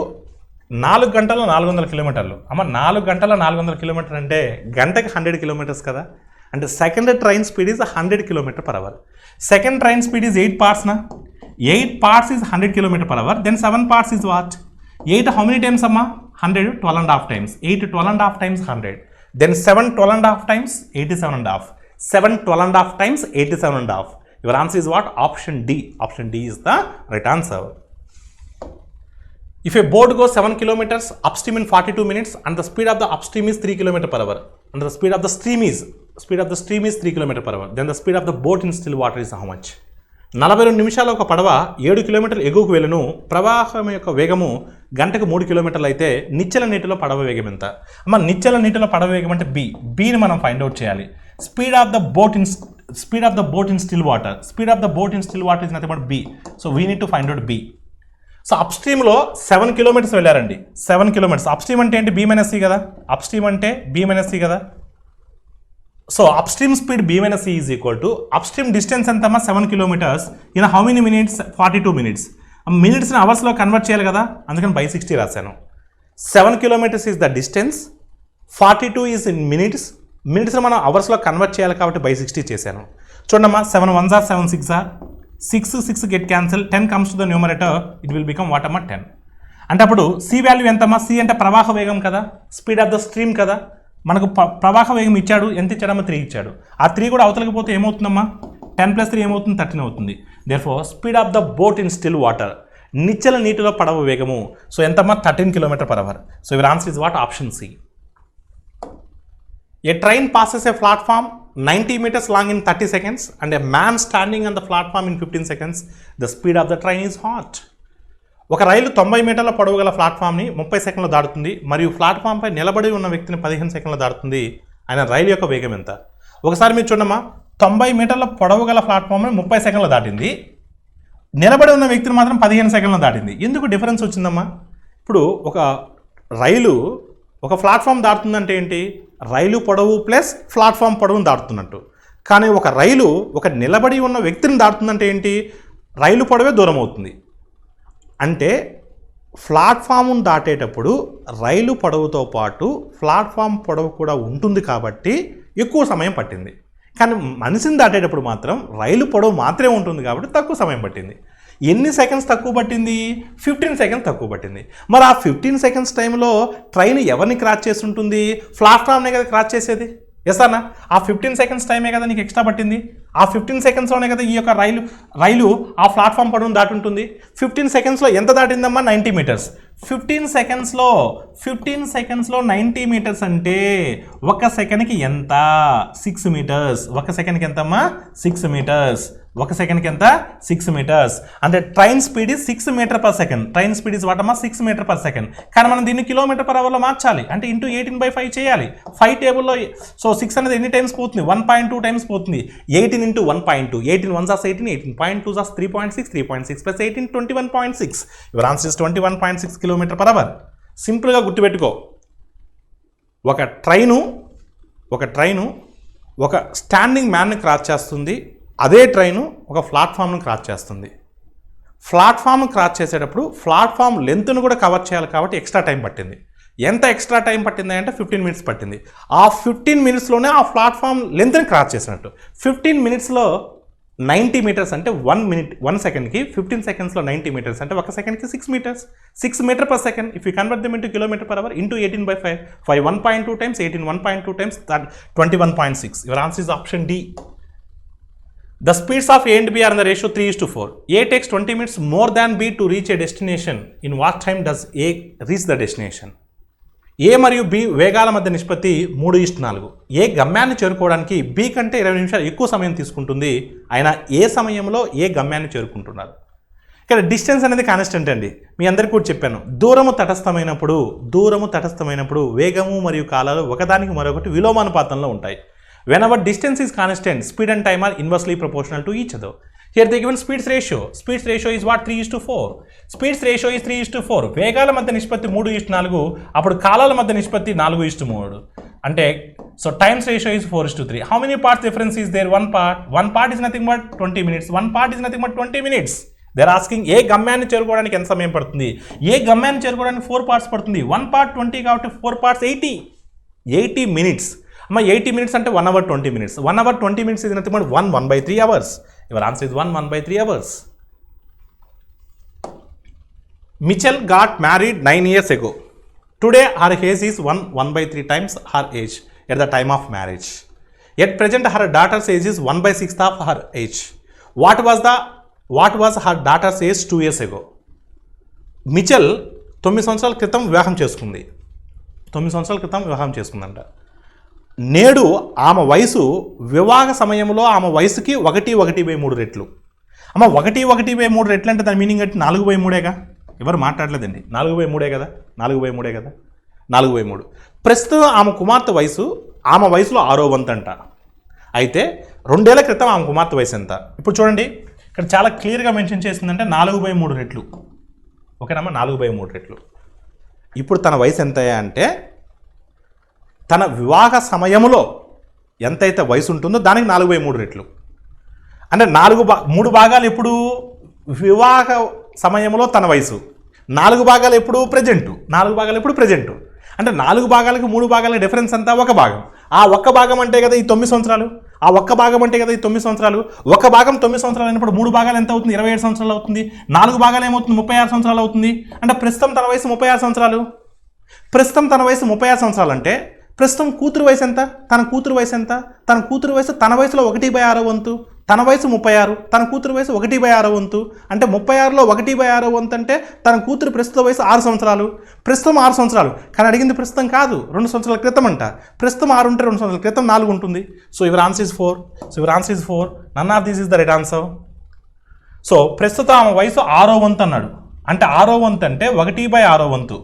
S1: 4 గంటల్లో 400 కిలోమీటర్లు. అమ్మ, 4 గంటల్లో 400 కిలోమీటర్ అంటే గంటకి 100 కిలోమీటర్స్ కదా. అంటే second train speed is 100 km/h. Second train speed is 8 parts నా. 8 parts is 100 km/h. Then 7 parts is what? 8 how many times amma? 100, 12.5 times. 8 12.5 times 100. Then 7 12.5 times 87.5. 7 12.5 times 87.5. Your answer is what? Option D. Option D is the right answer. If a boat goes 7 kilometers upstream in 42 minutes and the speed of the upstream is 3 km/h and the speed of the stream is 3 km/h, then the speed of the boat in still water is how much? 42 నిమిషాల ఒక పడవ 7 కిలోమీటర్లు ఎగువకు వెళ్ళను. ప్రవాహం యొక్క వేగము గంటకు 3 కిలోమీటర్లు అయితే నిశ్చల నీటిలో పడవ వేగం ఎంత? అమ్మ, నిశ్చల నీటిలో పడవ వేగం అంటే బిని మనం ఫైండ్ అవుట్ చేయాలి. Speed of the boat in still water. Speed of the boat in still water is nothing but B. So we need to find out B. So up స్ట్రీమ్లో 7 kilometers వెళ్ళారండి. 7 kilometers. అప్ స్ట్రీమ్ అంటే ఏంటి? B-C కదా. Up stream అంటే B-C కదా. So upstream speed B-C is equal to upstream distance ఎంతమ్మా? 7 kilometers in how many minutes? 42 minutes. మినిట్స్ని అవర్స్లో convert చేయాలి కదా, అందుకని by 60 రాశాను. 7 kilometers is the distance, 42 is in minutes. మినిట్స్ని మనం అవర్స్లో కన్వర్ట్ చేయాలి కాబట్టి by 60 చేశాను. చూడమ్మా, 7 1s are 7 6s are 6 get cancel, 10 comes to the numerator, it will become what అమ్మా? 10. అంటే అప్పుడు C వాల్యూ ఎంతమ్మా? C అంటే ప్రవాహ వేగం కదా, స్పీడ్ ఆఫ్ ద స్ట్రీమ్ కదా. మనకు ప్రవాహ వేగం ఇచ్చాడు, ఎంత ఇచ్చాడమ్మా? 3 ఇచ్చాడు. ఆ 3 కూడా అవతలకి పోతే ఏమవుతుందమ్మా? 10 + 3 ఏమవుతుంది? 13 అవుతుంది. Therefore speed of the boat in still water, నిశ్చల నీటిలో పడవ వేగము. సో ఎంతమ్మా? 13 km/h. So your answer is what? Option C. A train passes a platform 90 meters long in 30 seconds and a man standing on the platform in 15 seconds. The speed of the train is what? ఒక రైలు 90 మీటర్ల పొడవు గల ప్లాట్ఫామ్ని 30 సెకండ్లు దాటుతుంది మరియు ప్లాట్ఫామ్పై నిలబడి ఉన్న వ్యక్తిని 15 సెకండ్లు దాటుతుంది. ఆయన రైలు యొక్క వేగం ఎంత? ఒకసారి మీరు చూడమ్మా, 90 మీటర్ల పొడవు గల ప్లాట్ఫామ్ని 30 సెకండ్లు దాటింది, నిలబడి ఉన్న వ్యక్తిని మాత్రం 15 సెకండ్లు దాటింది. ఎందుకు డిఫరెన్స్ వచ్చిందమ్మా? ఇప్పుడు ఒక రైలు ఒక ప్లాట్ఫామ్ దాటుతుందంటే ఏంటి? రైలు పొడవు ప్లస్ ప్లాట్ఫామ్ పొడవును దాటుతున్నట్టు. కానీ ఒక రైలు ఒక నిలబడి ఉన్న వ్యక్తిని దాటుతుందంటే ఏంటి? రైలు పొడవే దూరం అవుతుంది. అంటే ప్లాట్ఫామ్ దాటేటప్పుడు రైలు పొడవుతో పాటు ప్లాట్ఫామ్ పొడవు కూడా ఉంటుంది కాబట్టి ఎక్కువ సమయం పట్టింది. కానీ మనిషిని దాటేటప్పుడు మాత్రం రైలు పొడవు మాత్రమే ఉంటుంది కాబట్టి తక్కువ సమయం పట్టింది. ఎన్ని సెకండ్స్ తక్కువ పట్టింది? 15 సెకండ్స్ తక్కువ పట్టింది. మరి ఆ 15 సెకండ్స్ టైంలో ట్రైన్ ఎవరిని క్రాస్ చేసి ఉంటుంది? ప్లాట్ఫామ్నే కదా క్రాస్ చేసేది. ఎస్ అన్న, ఆ 15 సెకండ్స్ టైమే కదా నీకు ఎక్స్ట్రా పట్టింది. ఆ 15 సెకండ్స్లోనే కదా ఈ యొక్క రైలు ఆ ప్లాట్ఫామ్ పొడవును దాటి ఉంటుంది. 15 సెకండ్స్లో ఎంత దాటిందమ్మా? 90 మీటర్స్. 15 సెకండ్స్లో 90 మీటర్స్ అంటే ఒక సెకండ్కి ఎంత? 6 మీటర్స్. ఒక సెకండ్కి ఎంతమ్మా? 6 మీటర్స్. ఒక సెకండ్కి ఎంత? 6 మీటర్స్. అంటే train speed is 6 metre per second. Train speed is వాటమ్మా? 6 మీటర్ పర్ సెకండ్. కానీ మనం దీన్ని కిలోమీటర్ పర్ అవర్లో మార్చాలి అంటే ఇంటూ 18/5 చేయాలి. 5 టేబుల్లో సో 6 అనేది ఎన్ని టైమ్స్ పోతుంది? 1.2 టైమ్స్ పోతుంది. 18 into 1.2. 18 1s are 18, 18.2s are 3.6, 3.6 plus 18, 21.6. Your answer is 21.6 km per hour. సింపుల్గా గుర్తుపెట్టుకో. ఒక ట్రైను ఒక స్టాండింగ్ మ్యాన్ని క్రాస్ చేస్తుంది. అదే ట్రైను ఒక ప్లాట్ఫామ్ను క్రాస్ చేస్తుంది. ప్లాట్ఫామ్ క్రాస్ చేసేటప్పుడు ప్లాట్ఫామ్ లెంత్ను కూడా కవర్ చేయాలి కాబట్టి ఎక్స్ట్రా టైం పట్టింది. ఎంత ఎక్స్ట్రా టైం పట్టింది అంటే 15 మినిట్స్ పట్టింది. ఆ 15 మినిట్స్లోనే ఆ ప్లాట్ఫామ్ లెంత్ని క్రాస్ చేసినట్టు. 15 మినిట్స్లో 90 మీటర్స్ అంటే 1 మినిట్ 1 సెకండ్కి. 15 సెకండ్స్లో 90 మీటర్స్ అంటే ఒక సెకండ్కి 6 metres. 6 metre per second. If you convert them into kilometre per hour into 18/5. 5 1.2 times 18 1.2 times 21.6. Your answer is option D. The speeds of A and B are in the ratio 3:4. A takes 20 minutes more than B to reach a destination. In what time does A reach the destination? A మరియు B వేగాల మధ్య నిష్పత్తి 3:4. ఏ గమ్యాన్ని చేరుకోవడానికి B కంటే 20 నిమిషాలు ఎక్కువ సమయం తీసుకుంటుంది. అయినా ఏ సమయంలో ఏ గమ్యాన్ని చేరుకుంటున్నారు? ఇక్కడ డిస్టెన్స్ అనేది కాన్స్టెంట్ అండి. మీ అందరికీ కూడా చెప్పాను. దూరము తటస్థమైనప్పుడు వేగము మరియు కాలాలు ఒకదానికి మరొకటి విలోమానుపాతంలో ఉంటాయి. Whenever distance is constant, speed and time are inversely proportional to each other. Here they given speeds ratio. Speeds ratio is what? 3:4. Speeds ratio is 3:4. వేగాల మధ్య నిష్పత్తి 3:4. అప్పుడు కాలాల మధ్య నిష్పత్తి 4:3. అంటే so times ratio is 4:3. How many parts difference is there? One part is nothing but 20 minutes. One part is nothing but 20 minutes. They are asking ఏ గమ్యాన్ని చేరుకోవడానికి ఎంత సమయం పడుతుంది? ఏ గమ్యాన్ని చేరుకోవడానికి 4 parts పడుతుంది. 1 part 20 కాబట్టి 4 parts 80 minutes. 80 minutes అంటే 1 hour 20 minutes. 1 hour 20 minutes is nothing but 1/3 hours. Your answer is 1/3 hours. Mitchell got married 9 years ago. Today her age is 1/3 times her age at the time of marriage. At present her daughter's age is 1/6 of her age. What was her daughter's age 2 years ago? Mitchell 9 సంవత్సరాల క్రితం వివాహం చేసుకుందంట. నేడు ఆమె వయసు వివాహ సమయంలో ఆమె వయసుకి 1/3 రెట్లు. 1/3 రెట్లు అంటే దాని మీనింగ్ అంటే 4/3గా. ఎవరు మాట్లాడలేదండి. 4/3 కదా. 4/3. ప్రస్తుతం ఆమె కుమార్తె వయసు ఆమె వయసులో 6వ వంతు అంట. అయితే 2 ఏళ్ల క్రితం ఆమె కుమార్తె వయసు ఎంత? ఇప్పుడు చూడండి ఇక్కడ చాలా క్లియర్గా మెన్షన్ చేసిందంటే 4/3 రెట్లు. ఓకేనమ్మా, 4/3 రెట్లు. ఇప్పుడు తన వయసు ఎంత అంటే తన వివాహ సమయంలో ఎంతైతే వయసు ఉంటుందో దానికి 4/3 రెట్లు. అంటే 3 భాగాలు ఎప్పుడు వివాహ సమయంలో తన వయసు, 4 భాగాలు ఎప్పుడు ప్రజెంటు. అంటే 4 భాగాలకి 3 భాగాలకి డిఫరెన్స్ అంతా 1 భాగం. ఆ 1 భాగం అంటే కదా ఈ 9 సంవత్సరాలు. ఒక భాగం 9 సంవత్సరాలు అయినప్పుడు 3 భాగాలు ఎంత అవుతుంది? 27 సంవత్సరాలు అవుతుంది. 4 భాగాలు ఏమవుతుంది? 36 సంవత్సరాలు అవుతుంది. అంటే ప్రస్తుతం తన వయసు 36 సంవత్సరాలు. అంటే ప్రస్తుతం కూతురు వయసు ఎంత? తన కూతురు వయసు తన వయసులో 1/6 వంతు. తన వయసు 36, తన కూతురు వయసు 1/6 వంతు. అంటే 36లో 1/6 వంతు అంటే తన కూతురు ప్రస్తుత వయసు 6 సంవత్సరాలు. ప్రస్తుతం 6 సంవత్సరాలు. కానీ అడిగింది ప్రస్తుతం కాదు, 2 సంవత్సరాల క్రితం అంట. ప్రస్తుతం 6 ఉంటే 2 సంవత్సరాల క్రితం 4 ఉంటుంది. So your answer is 4. None of this is the right answer. So ప్రస్తుతం ఆమె వయసు 6వ వంతు అన్నాడు. అంటే 6వ వంతు అంటే 1/6 వంతు.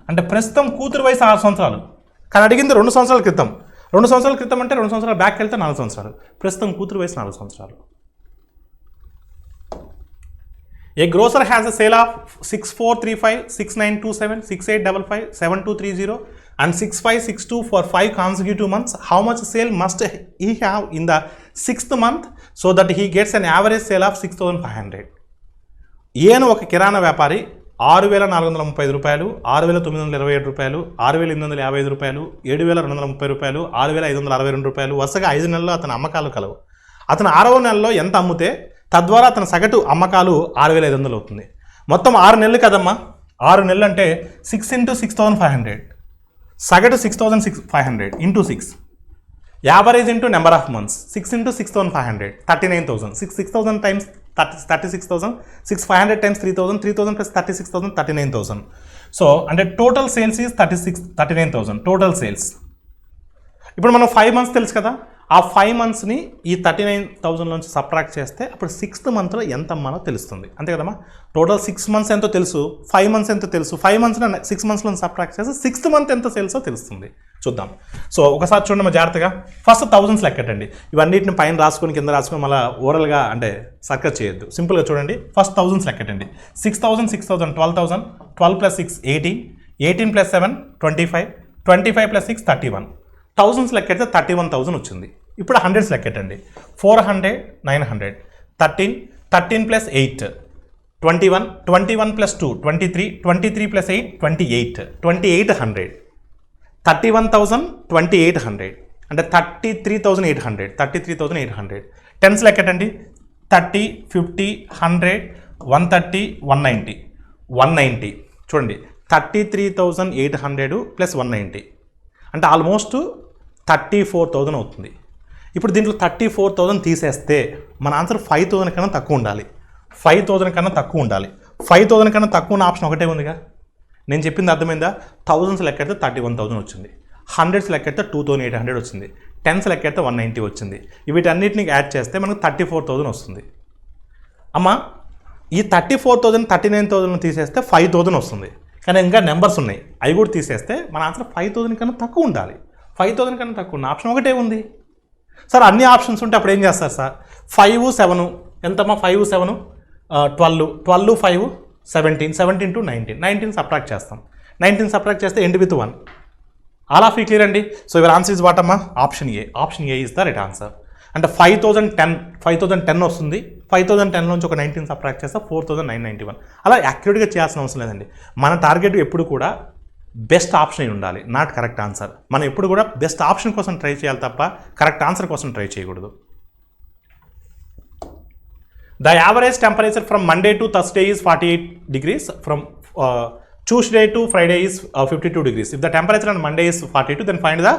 S1: అంటే ప్రస్తుతం కూతురు వయసు 6 సంవత్సరాలు. కానీ అడిగింది 2 సంవత్సరాల క్రితం. 2 సంవత్సరాల క్రితం అంటే 2 సంవత్సరాలు బ్యాక్ వెళ్తే 4 సంవత్సరాలు. ప్రస్తుతం కూతురు వయసు 4 సంవత్సరాలు. A grocer has a sale of 6435, 6927, 6855, 7230 and 6562 for 5 consecutive months. How much sale must he have in the 6th month so that he gets an average sale of 6500? ఏను ఒక కిరాణా వ్యాపారి 6,435 రూపాయలు, 6,927 రూపాయలు, 6,855 రూపాయలు, 7,230 రూపాయలు, 6,562 రూపాయలు వరుసగా 5 నెలల్లో అతని అమ్మకాలు కలవు. అతను 6వ నెలలో ఎంత అమ్మితే తద్వారా అతని సగటు అమ్మకాలు 6,500 అవుతుంది. మొత్తం 6 నెలలు కదమ్మా, 6 నెలలు అంటే 6 × 6,500, సగటు 6,500 into 6, average into number of months, 6 × 6,500 39,000, 6,000 times 36,000, 6,500 times 3,000, 3,000 plus 36,000 39,000. So అంటే total sales is 39,000 total sales. ఇప్పుడు మనం 5 మంత్స్ తెలుసు కదా, ఆ 5 మంత్స్ని ఈ 39,000 నుంచి సబ్ట్రాక్ట్ చేస్తే అప్పుడు 6th మంత్లో ఎంత అమ్మానో తెలుస్తుంది, అంతే కదమ్మా. టోటల్ 6 మంత్స్ ఎంతో తెలుసు, 5 మంత్స్ ఎంతో తెలుసు, 5 మంత్స్లో 6 మంత్స్లో సబ్ట్రాక్ట్ చేస్తే 6th మంత్ ఎంత సేల్సో తెలుస్తుంది. చూద్దాం. సో ఒకసారి చూడండి జాగ్రత్తగా. ఫస్ట్ థౌజండ్స్ లెక్కటండి, ఇవన్నిటిని పైన రాసుకొని కింద రాసుకొని మళ్ళీ ఓవరాల్గా అంటే సర్కస్ చేయొద్దు, సింపుల్గా చూడండి. ఫస్ట్ థౌజండ్స్ లెక్కటండి. 6,000 6,000 12,000, 12 + 6 18, 18 + 7 25, 25 + 6 31. థౌజండ్స్ లెక్కెడితే 31,000 వచ్చింది. ఇప్పుడు హండ్రెడ్స్ లెక్కెట్టండి. 400 900, 13 13 + 8 21, 21 + 2 23, 23 + 8 28, 2800, 31,000 2800 అంటే 33,800, 33,800. టెన్స్ లెక్కటండి. 30 50 100 130 190, 190. చూడండి 33,800 + 190 అంటే ఆల్మోస్ట్ 34,000 అవుతుంది. ఇప్పుడు దీంట్లో 34,000 తీసేస్తే మన ఆన్సర్ 5,000 కన్నా తక్కువ ఉండాలి. 5,000 కన్నా తక్కువ ఉండాలి. 5,000 కన్నా తక్కువ ఉన్న ఆప్షన్ ఒకటే ఉందిగా. నేను చెప్పింది అర్థమైందా? థౌజండ్స్ లెక్కెడితే 31,000 వచ్చింది, హండ్రెడ్స్ లెక్కెడితే 2,800 వచ్చింది, టెన్స్ లెక్కెడితే 190 వచ్చింది. వీటన్నిటిని యాడ్ చేస్తే మనకు 34,000 వస్తుంది. అమ్మ ఈ 34,000 39,000 తీసేస్తే 5,000 వస్తుంది. కానీ ఇంకా నెంబర్స్ ఉన్నాయి, అవి కూడా తీసేస్తే మన ఆన్సర్ 5,000 కన్నా తక్కువ ఉండాలి. 5,000 కన్నా తక్కువ ఉన్న ఆప్షన్ ఒకటే ఉంది. సార్ అన్ని ఆప్షన్స్ ఉంటే అప్పుడు ఏం చేస్తారు సార్? 5 7 ఎంతమ్మా? 5 7 12, 12 5 17, 17 to 19, 19 సబ్ట్రాక్ట్ చేస్తాం. 19 సబ్ట్రాక్ట్ చేస్తే end with 1. All of you clear అండి. So your answer is what అమ్మా? Option A. Option A is the right answer. అంటే 5,010 వస్తుంది. 5,010 నుంచి ఒక 19 సబ్ట్రాక్ట్ చేస్తే 4,991. అలా యాక్యురేట్గా చేయాల్సిన అవసరం లేదండి. మన టార్గెట్ ఎప్పుడు కూడా బెస్ట్ ఆప్షన్ అయి ఉండాలి, నాట్ కరెక్ట్ ఆన్సర్. మనం ఎప్పుడు కూడా బెస్ట్ ఆప్షన్ కోసం ట్రై చేయాలి తప్ప కరెక్ట్ ఆన్సర్ కోసం ట్రై చేయకూడదు. The average temperature from Monday to Thursday is 48 degrees. From Tuesday to Friday is 52 degrees. If the temperature on Monday is 42, then find the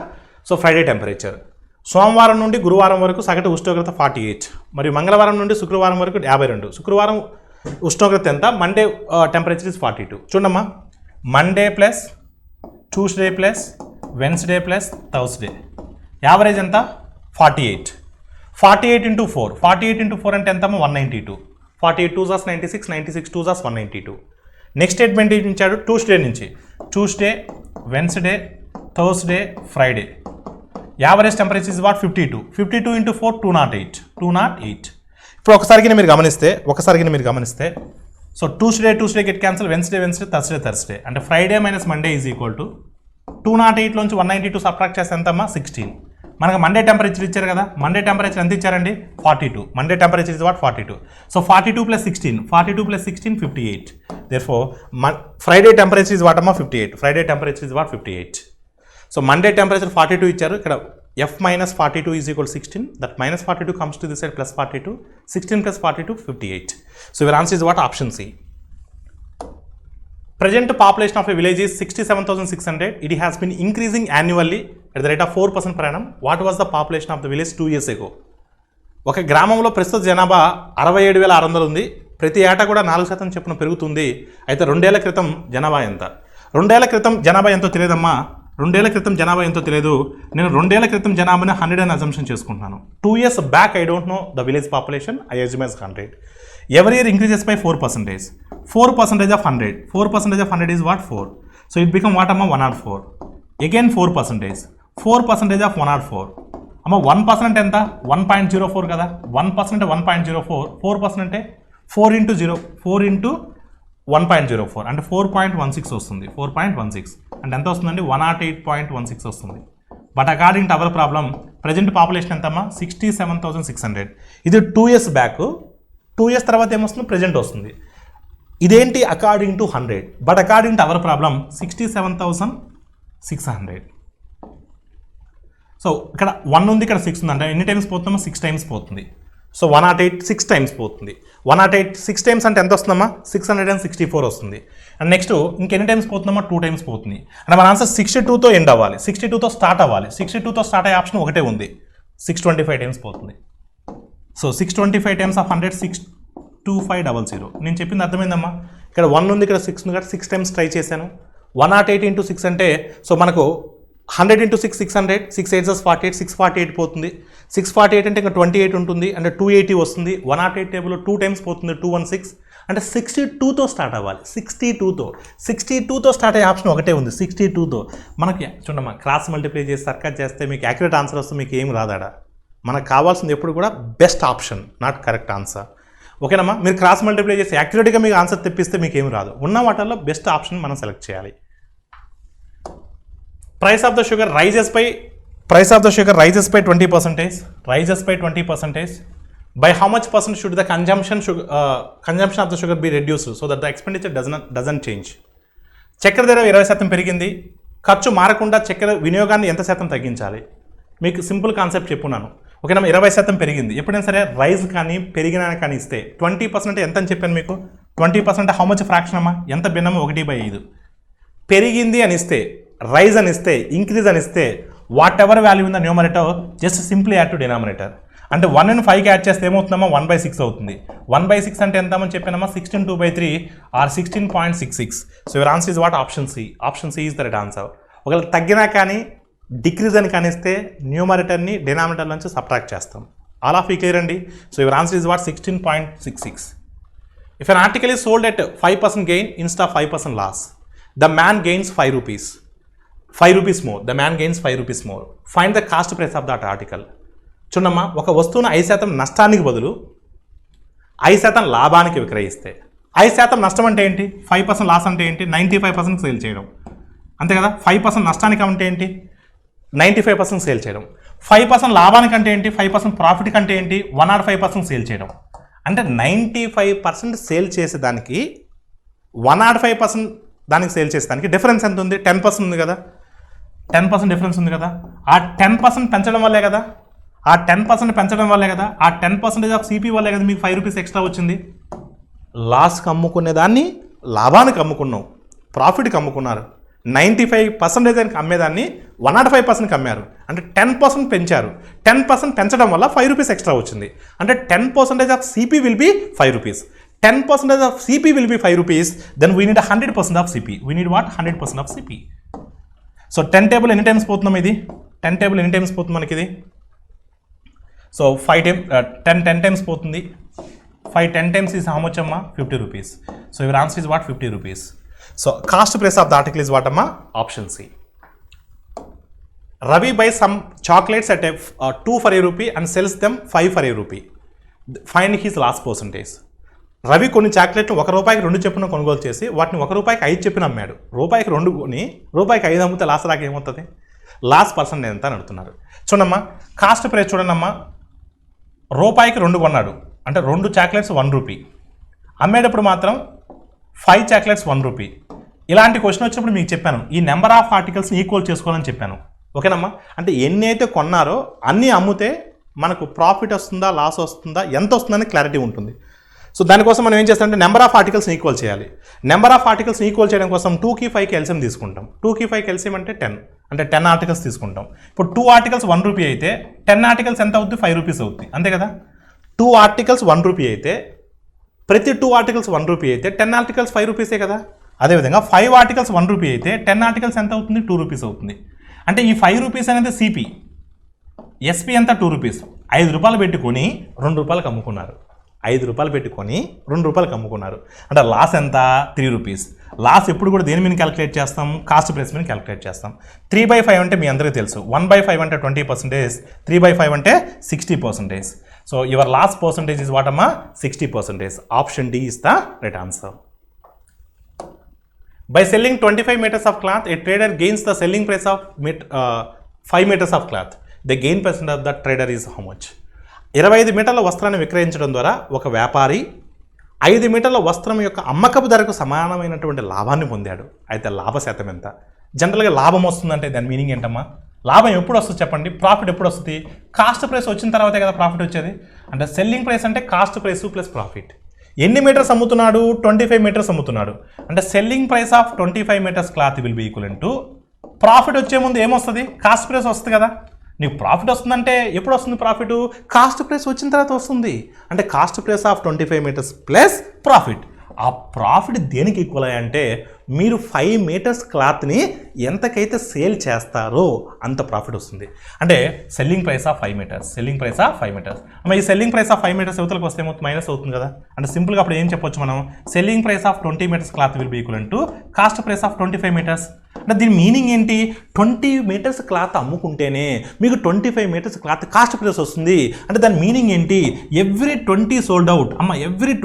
S1: Friday temperature. సోమవారం నుండి గురువారం వరకు సగటు ఉష్ణోగ్రత 48, మరియు మంగళవారం నుండి శుక్రవారం వరకు 52. శుక్రవారం ఉష్ణోగ్రత ఎంత? Monday temperature is 42. చూడమ్మా, Monday plus Tuesday plus Wednesday plus Thursday average ఎంత? 48. 48 × 4, 48 × 4 అంటే ఎంతమ్మా? 192. 48 2s 96, 96 2s 192. నెక్స్ట్ స్టేట్మెంట్ ఇచ్చాడు ట్యూస్డే నుంచి. Tuesday, Wednesday, Thursday, Friday average temperature is what? 52. 52 × 4 208, 208. ఇప్పుడు ఒకసారిగా మీరు గమనిస్తే so Tuesday get cancel, Wednesday, Thursday అంటే Friday minus Monday is equal to 208 నుంచి 192 సబ్ట్రాక్ట్ చేస్తే ఎంతమ్మా? 16. మనకు మండే టెంపరేచర్ ఇచ్చారు కదా, మండే టెంపరేచర్ ఎంత ఇచ్చారండి? 42. Monday temperature is what? 42. So 42 + 16, 42 + 16 58. Therefore Friday temperature is what అమ్మా? 58. Friday temperature is what? 58. So Monday temperature 42 ఇచ్చారు, ఇక్కడ F - 42 is equal 16. That -42 comes to this side +42, 16 + 42 58. So your answer is what? Option C. Present population of a village is 67,600. It has been increasing annually at the rate of 4% per annum. What was the population of the village 2 years ago? ఒక గ్రామంలో ప్రస్తుత జనాభా 67,600 ఉంది. ప్రతి ఏటా కూడా 4% చొప్పున పెరుగుతుంది. అయితే 2 ఏళ్ల క్రితం జనాభా ఎంత? 2 ఏళ్ల క్రితం జనాభా ఎంతో తెలియదమ్మా. 2 ఏళ్ల క్రితం జనాభా ఎంతో తెలియదు. నేను 2 ఏళ్ల క్రితం జనాభాని 100 అని అజంప్షన్ చేసుకుంటున్నాను. 2 years back I don't know the village population. I assume as 100. Every year increases by 4%. 4% of 100. 4% of 100 is what? 4. So it become what amma? 104. Again 4%. 4% of 104. Amma 1% ఎంత? 1.04 కదా. 1% 1.04. 4% అంటే 4 × 0. 4 × 1.04 అంటే 4.16 వస్తుంది. 4.16 అంటే ఎంత వస్తుందండి? 108.16 వస్తుంది. But according to our problem present population ఎంతమ్మా? 67,600. ఇది 2 years బ్యాక్. 2 years తర్వాత ఏమొస్తుంది? ప్రజెంట్ వస్తుంది. ఇదేంటి according to 100, but according to our problem 67,600. So ఇక్కడ 1 ఉంది, ఇక్కడ 6 ఉంది, అంటే ఎన్ని టైమ్స్ పోతుందమ్మా? 6 టైమ్స్ పోతుంది. సో 108 6 టైమ్స్ పోతుంది. 108 6 టైమ్స్ అంటే ఎంత వస్తుందమ్మా? 664 వస్తుంది. అండ్ నెక్స్ట్ ఇంకెన్ని టైమ్స్ పోతుందమ్మా? 2 టైమ్స్ పోతుంది. అంటే మన ఆన్సర్ 62తో ఎండ్ అవ్వాలి, 62తో స్టార్ట్ అవ్వాలి. 62తో స్టార్ట్ అయ్యే ఆప్షన్ ఒకటే ఉంది, 625 టైమ్స్ పోతుంది. So 625 times of 100 62500. నేను చెప్పింది అర్థమైందమ్మా? ఇక్కడ 1 ఉంది, ఇక్కడ 6 ఉంది, ఇక్కడ 6 టైమ్స్ ట్రై చేశాను. 108 ఇంటూ 6 అంటే సో మనకు 100 ఇంటూ 6 600, 6 8 48, 648 పోతుంది. 648 అంటే ఇంకా 28 ఉంటుంది, అంటే 280 వస్తుంది. 108 టేబుల్లో 2 టైమ్స్ పోతుంది, 216. అంటే 62తో స్టార్ట్ అవ్వాలి, 62తో స్టార్ట్ అయ్యే ఆప్షన్ ఒకటే ఉంది, 62తో. మనకి చూడమ్మా, క్రాస్ మల్టిప్లై చేసి సర్కట్ చేస్తే మీకు యాక్యురేట్ ఆన్సర్ వస్తే మీకు ఏం రాదాడా? మనకు కావాల్సింది ఎప్పుడు కూడా best option, not correct answer. ఓకేనమ్మా? మీరు క్రాస్ మల్టిప్లై చేసి యాక్యురేట్గా మీకు ఆన్సర్ తెప్పిస్తే మీకు ఏం రాదు. ఉన్న వాటిల్లో బెస్ట్ ఆప్షన్ మనం సెలెక్ట్ చేయాలి. Price of the sugar rises by 20%. Rises by 20%. By how much percent should the consumption of the sugar be reduced so that the expenditure doesn't change? చక్కెర ధర 20% పెరిగింది, ఖర్చు మారకుండా చక్కెర వినియోగాన్ని ఎంత శాతం తగ్గించాలి? మీకు సింపుల్ కాన్సెప్ట్ చెప్పున్నాను. ఓకేనా? 20% పెరిగింది. ఎప్పుడైనా సరే రైస్ కానీ పెరిగినా కానీ ఇస్తే 20% ఎంత అని చెప్పాను మీకు? 20% హౌ మచ్ ఫ్రాక్షన్ అమ్మా? ఎంత భిన్నము? 1/5. పెరిగింది అని ఇస్తే, రైజ్ అని ఇస్తే, ఇంక్రీజ్ అని ఇస్తే, what ever value in the numerator just simply add to denominator. అంటే 1 and 5కి యాడ్ చేస్తే ఏమవుతుందమ్మా? 1/6 అవుతుంది. 1/6 అంటే ఎంతమని చెప్పానమ్మా? 16 2/3 or 16.66. So your answer is what? Option C. Option C is the right answer. ఒకవేళ తగ్గినా కానీ డిక్రీజ్ అని కానిస్తే న్యూమరేటర్ని డినామినేటర్ నుంచి సబ్ట్రాక్ట్ చేస్తాం. ఆల్ ఆఫ్ యూ క్లియర్ అండి? So your answer is what? 16.66. If an article is sold at 5% gain instead of 5% loss, the man gains 5 rupees. 5 rupees more. The man gains 5 rupees more. Find the cost price of that article. చూడమ్మా, ఒక వస్తువును 5% నష్టానికి బదులు 5% లాభానికి విక్రయిస్తే, 5% నష్టం అంటే ఏంటి? 5% loss అంటే ఏంటి? 95% సేల్ చేయడం, అంతే కదా? 5% నష్టానికి అంటే ఏంటి? 95% సేల్ చేయడం. 5% లాభానికి అంటే ఏంటి? 5% ప్రాఫిట్ కంటే ఏంటి? 105% సేల్ చేయడం. అంటే 95% సేల్ చేసేదానికి 105% దానికి సేల్ చేసేదానికి డిఫరెన్స్ ఎంత ఉంది? 10% ఉంది కదా? 10% డిఫరెన్స్ ఉంది కదా? ఆ 10% పెంచడం వల్లే కదా? ఆ 10% పెంచడం వల్లే కదా? ఆ 10% ఆఫ్ సిపి వల్లే కదా మీకు 5 రూపీస్ ఎక్స్ట్రా వచ్చింది. లాస్కి అమ్ముకునే దాన్ని లాభానికి అమ్ముకున్నాం, ప్రాఫిట్కి అమ్ముకున్నారు. 95% అమ్మేదాన్ని 105%కి అమ్మారు, అంటే 10% పెంచారు. 10% పెంచడం వల్ల 5 రూపీస్ ఎక్స్ట్రా వచ్చింది. అంటే 10% of CP will be 5 rupees. 10% of CP will be 5 rupees, then we need 100% of CP. We need what? 100% of CP. So 10 table ఎన్ని టైమ్స్ పోతున్నాం ఇది? 10 table ఎన్ని టైమ్స్ పోతుంది మనకి ఇది? సో 10 టైమ్స్ పోతుంది. 10 times is how much amma? 50 rupees. So your answer is what? 50 rupees. So cost price of the article is what amma? Option C. Ravi buys some chocolates at 2 for a rupee and sells them 5 for a rupee. Find his loss percentage. Ravi కొన్ని చాక్లెట్లు ₹1 2 చెప్పున కొనుగోలు చేసి వాటిని ₹1 5 చెప్పిన అమ్మాడు. రూపాయికి 2 కొని రూపాయికి 5 అమ్మితే లాస్ రాక ఏమవుతుంది? లాస్ పర్సెంట్ ఎంత అని అడుగుతున్నారు. చూడమ్మా, కాస్ట్ ప్రైస్ చూడండమ్మా, రూపాయికి 2 కొన్నాడు అంటే 2 చాక్లెట్స్ 1 రూపీ, అమ్మేటప్పుడు మాత్రం 5 చాక్లెట్స్ 1 రూపీ. ఇలాంటి క్వశ్చన్ వచ్చినప్పుడు మీకు చెప్పాను, ఈ నెంబర్ ఆఫ్ ఆర్టికల్స్ని ఈక్వల్ చేసుకోవాలని చెప్పాను. ఓకేనమ్మా? అంటే ఎన్ని అయితే కొన్నారో అన్నీ అమ్మితే మనకు ప్రాఫిట్ వస్తుందా, లాస్ వస్తుందా, ఎంత వస్తుందని క్లారిటీ ఉంటుంది. సో దానికోసం మనం ఏం చేస్తామంటే నెంబర్ ఆఫ్ ఆర్టికల్స్ని ఈక్వల్ చేయాలి. నెంబర్ ఆఫ్ ఆర్టికల్స్ని ఈక్వల్ చేయడం కోసం 2కి 5కి ఎల్సిఎం తీసుకుంటాం. 2కి 5కి ఎల్సిఎం అంటే 10, అంటే 10 ఆర్టికల్స్ తీసుకుంటాం. ఇప్పుడు 2 ఆర్టికల్స్ 1 రూపీ అయితే 10 ఆర్టికల్స్ ఎంత అవుతుంది? 5 రూపీస్ అవుతుంది, అంతే కదా? 2 ఆర్టికల్స్ 1 రూపీ అయితే ప్రతి 2 ఆర్టికల్స్ 1 రూపీ అయితే 10 ఆర్టికల్స్ 5 రూపీసే కదా? అదేవిధంగా 5 ఆర్టికల్స్ 1 రూపీ అయితే 10 ఆర్టికల్స్ ఎంత అవుతుంది? 2 రూపీస్ అవుతుంది. అంటే ఈ 5 రూపీస్ అనేది సిపి, ఎస్పి ఎంత? 2 రూపీస్. 5 రూపాయలు పెట్టుకొని 2 రూపాయలకు అమ్ముకున్నారు. 5 రూపాయలు పెట్టుకొని 2 రూపాయలకు అమ్ముకున్నారు. అంటే లాస్ ఎంత? 3 రూపీస్. లాస్ ఎప్పుడు కూడా దేని మీద క్యాలిక్యులేట్ చేస్తాం? కాస్ట్ ప్రైస్ మీద క్యాలిక్యులేట్ చేస్తాం. 3/5 అంటే మీ అందరికీ తెలుసు, 1/5 అంటే 20%, 3/5 అంటే 60%. So your loss percentage is what అమ్మా? 60%. Option D is the right answer. By selling 25 meters of cloth, a trader gains the selling price of 5 meters of cloth. The gain percent of the trader is how much? 25 మీటర్ల వస్త్రాన్ని విక్రయించడం ద్వారా ఒక వ్యాపారి 5 మీటర్ల వస్త్రం యొక్క అమ్మకపు ధరకు సమానమైనటువంటి లాభాన్ని పొందాడు. అయితే లాభ శాతం ఎంత? జనరల్గా లాభం వస్తుందంటే దాని మీనింగ్ ఏంటమ్మా? లాభం ఎప్పుడు వస్తుంది చెప్పండి? ప్రాఫిట్ ఎప్పుడు వస్తుంది? కాస్ట్ ప్రైస్ వచ్చిన తర్వాతే కదా ప్రాఫిట్ వచ్చేది. అంటే సెల్లింగ్ ప్రైస్ అంటే కాస్ట్ ప్రైస్ ప్లస్ ప్రాఫిట్. ఎన్ని మీటర్స్ అమ్ముతున్నాడు? 25 మీటర్స్ అమ్ముతున్నాడు. అంటే selling price of 25 metres cloth will be equal to profit వచ్చే ముందు ఏమొస్తుంది? కాస్ట్ ప్రైస్ వస్తుంది కదా. నీకు ప్రాఫిట్ వస్తుందంటే ఎప్పుడు వస్తుంది ప్రాఫిట్? కాస్ట్ ప్రైస్ వచ్చిన తర్వాత వస్తుంది. అంటే cost price of 25 metres plus profit. ఆ ప్రాఫిట్ దేనికి ఈక్వల్ అంటే మీరు 5 మీటర్స్ క్లాత్ని ఎంతకైతే సేల్ చేస్తారో అంత ప్రాఫిట్ వస్తుంది. అంటే selling price of 5 metres, selling price of 5 metres. ఈ సెల్లింగ్ ప్రైస్ ఆఫ్ 5 మీటర్స్ యువతలకు వస్తే ఏమవుతుంది? మైనస్ అవుతుంది కదా. అంటే సింపుల్గా అప్పుడు ఏం చెప్పొచ్చు మనం? Selling price of 20 metres cloth will be equal to cost price of 25 metres. అంటే దీని మీనింగ్ ఏంటి? 20 మీటర్స్ క్లాత్ అమ్ముకుంటేనే మీకు 25 మీటర్స్ క్లాత్ కాస్ట్ ప్రైస్ వస్తుంది. అంటే దాని మీనింగ్ ఏంటి? Every 20 sold out every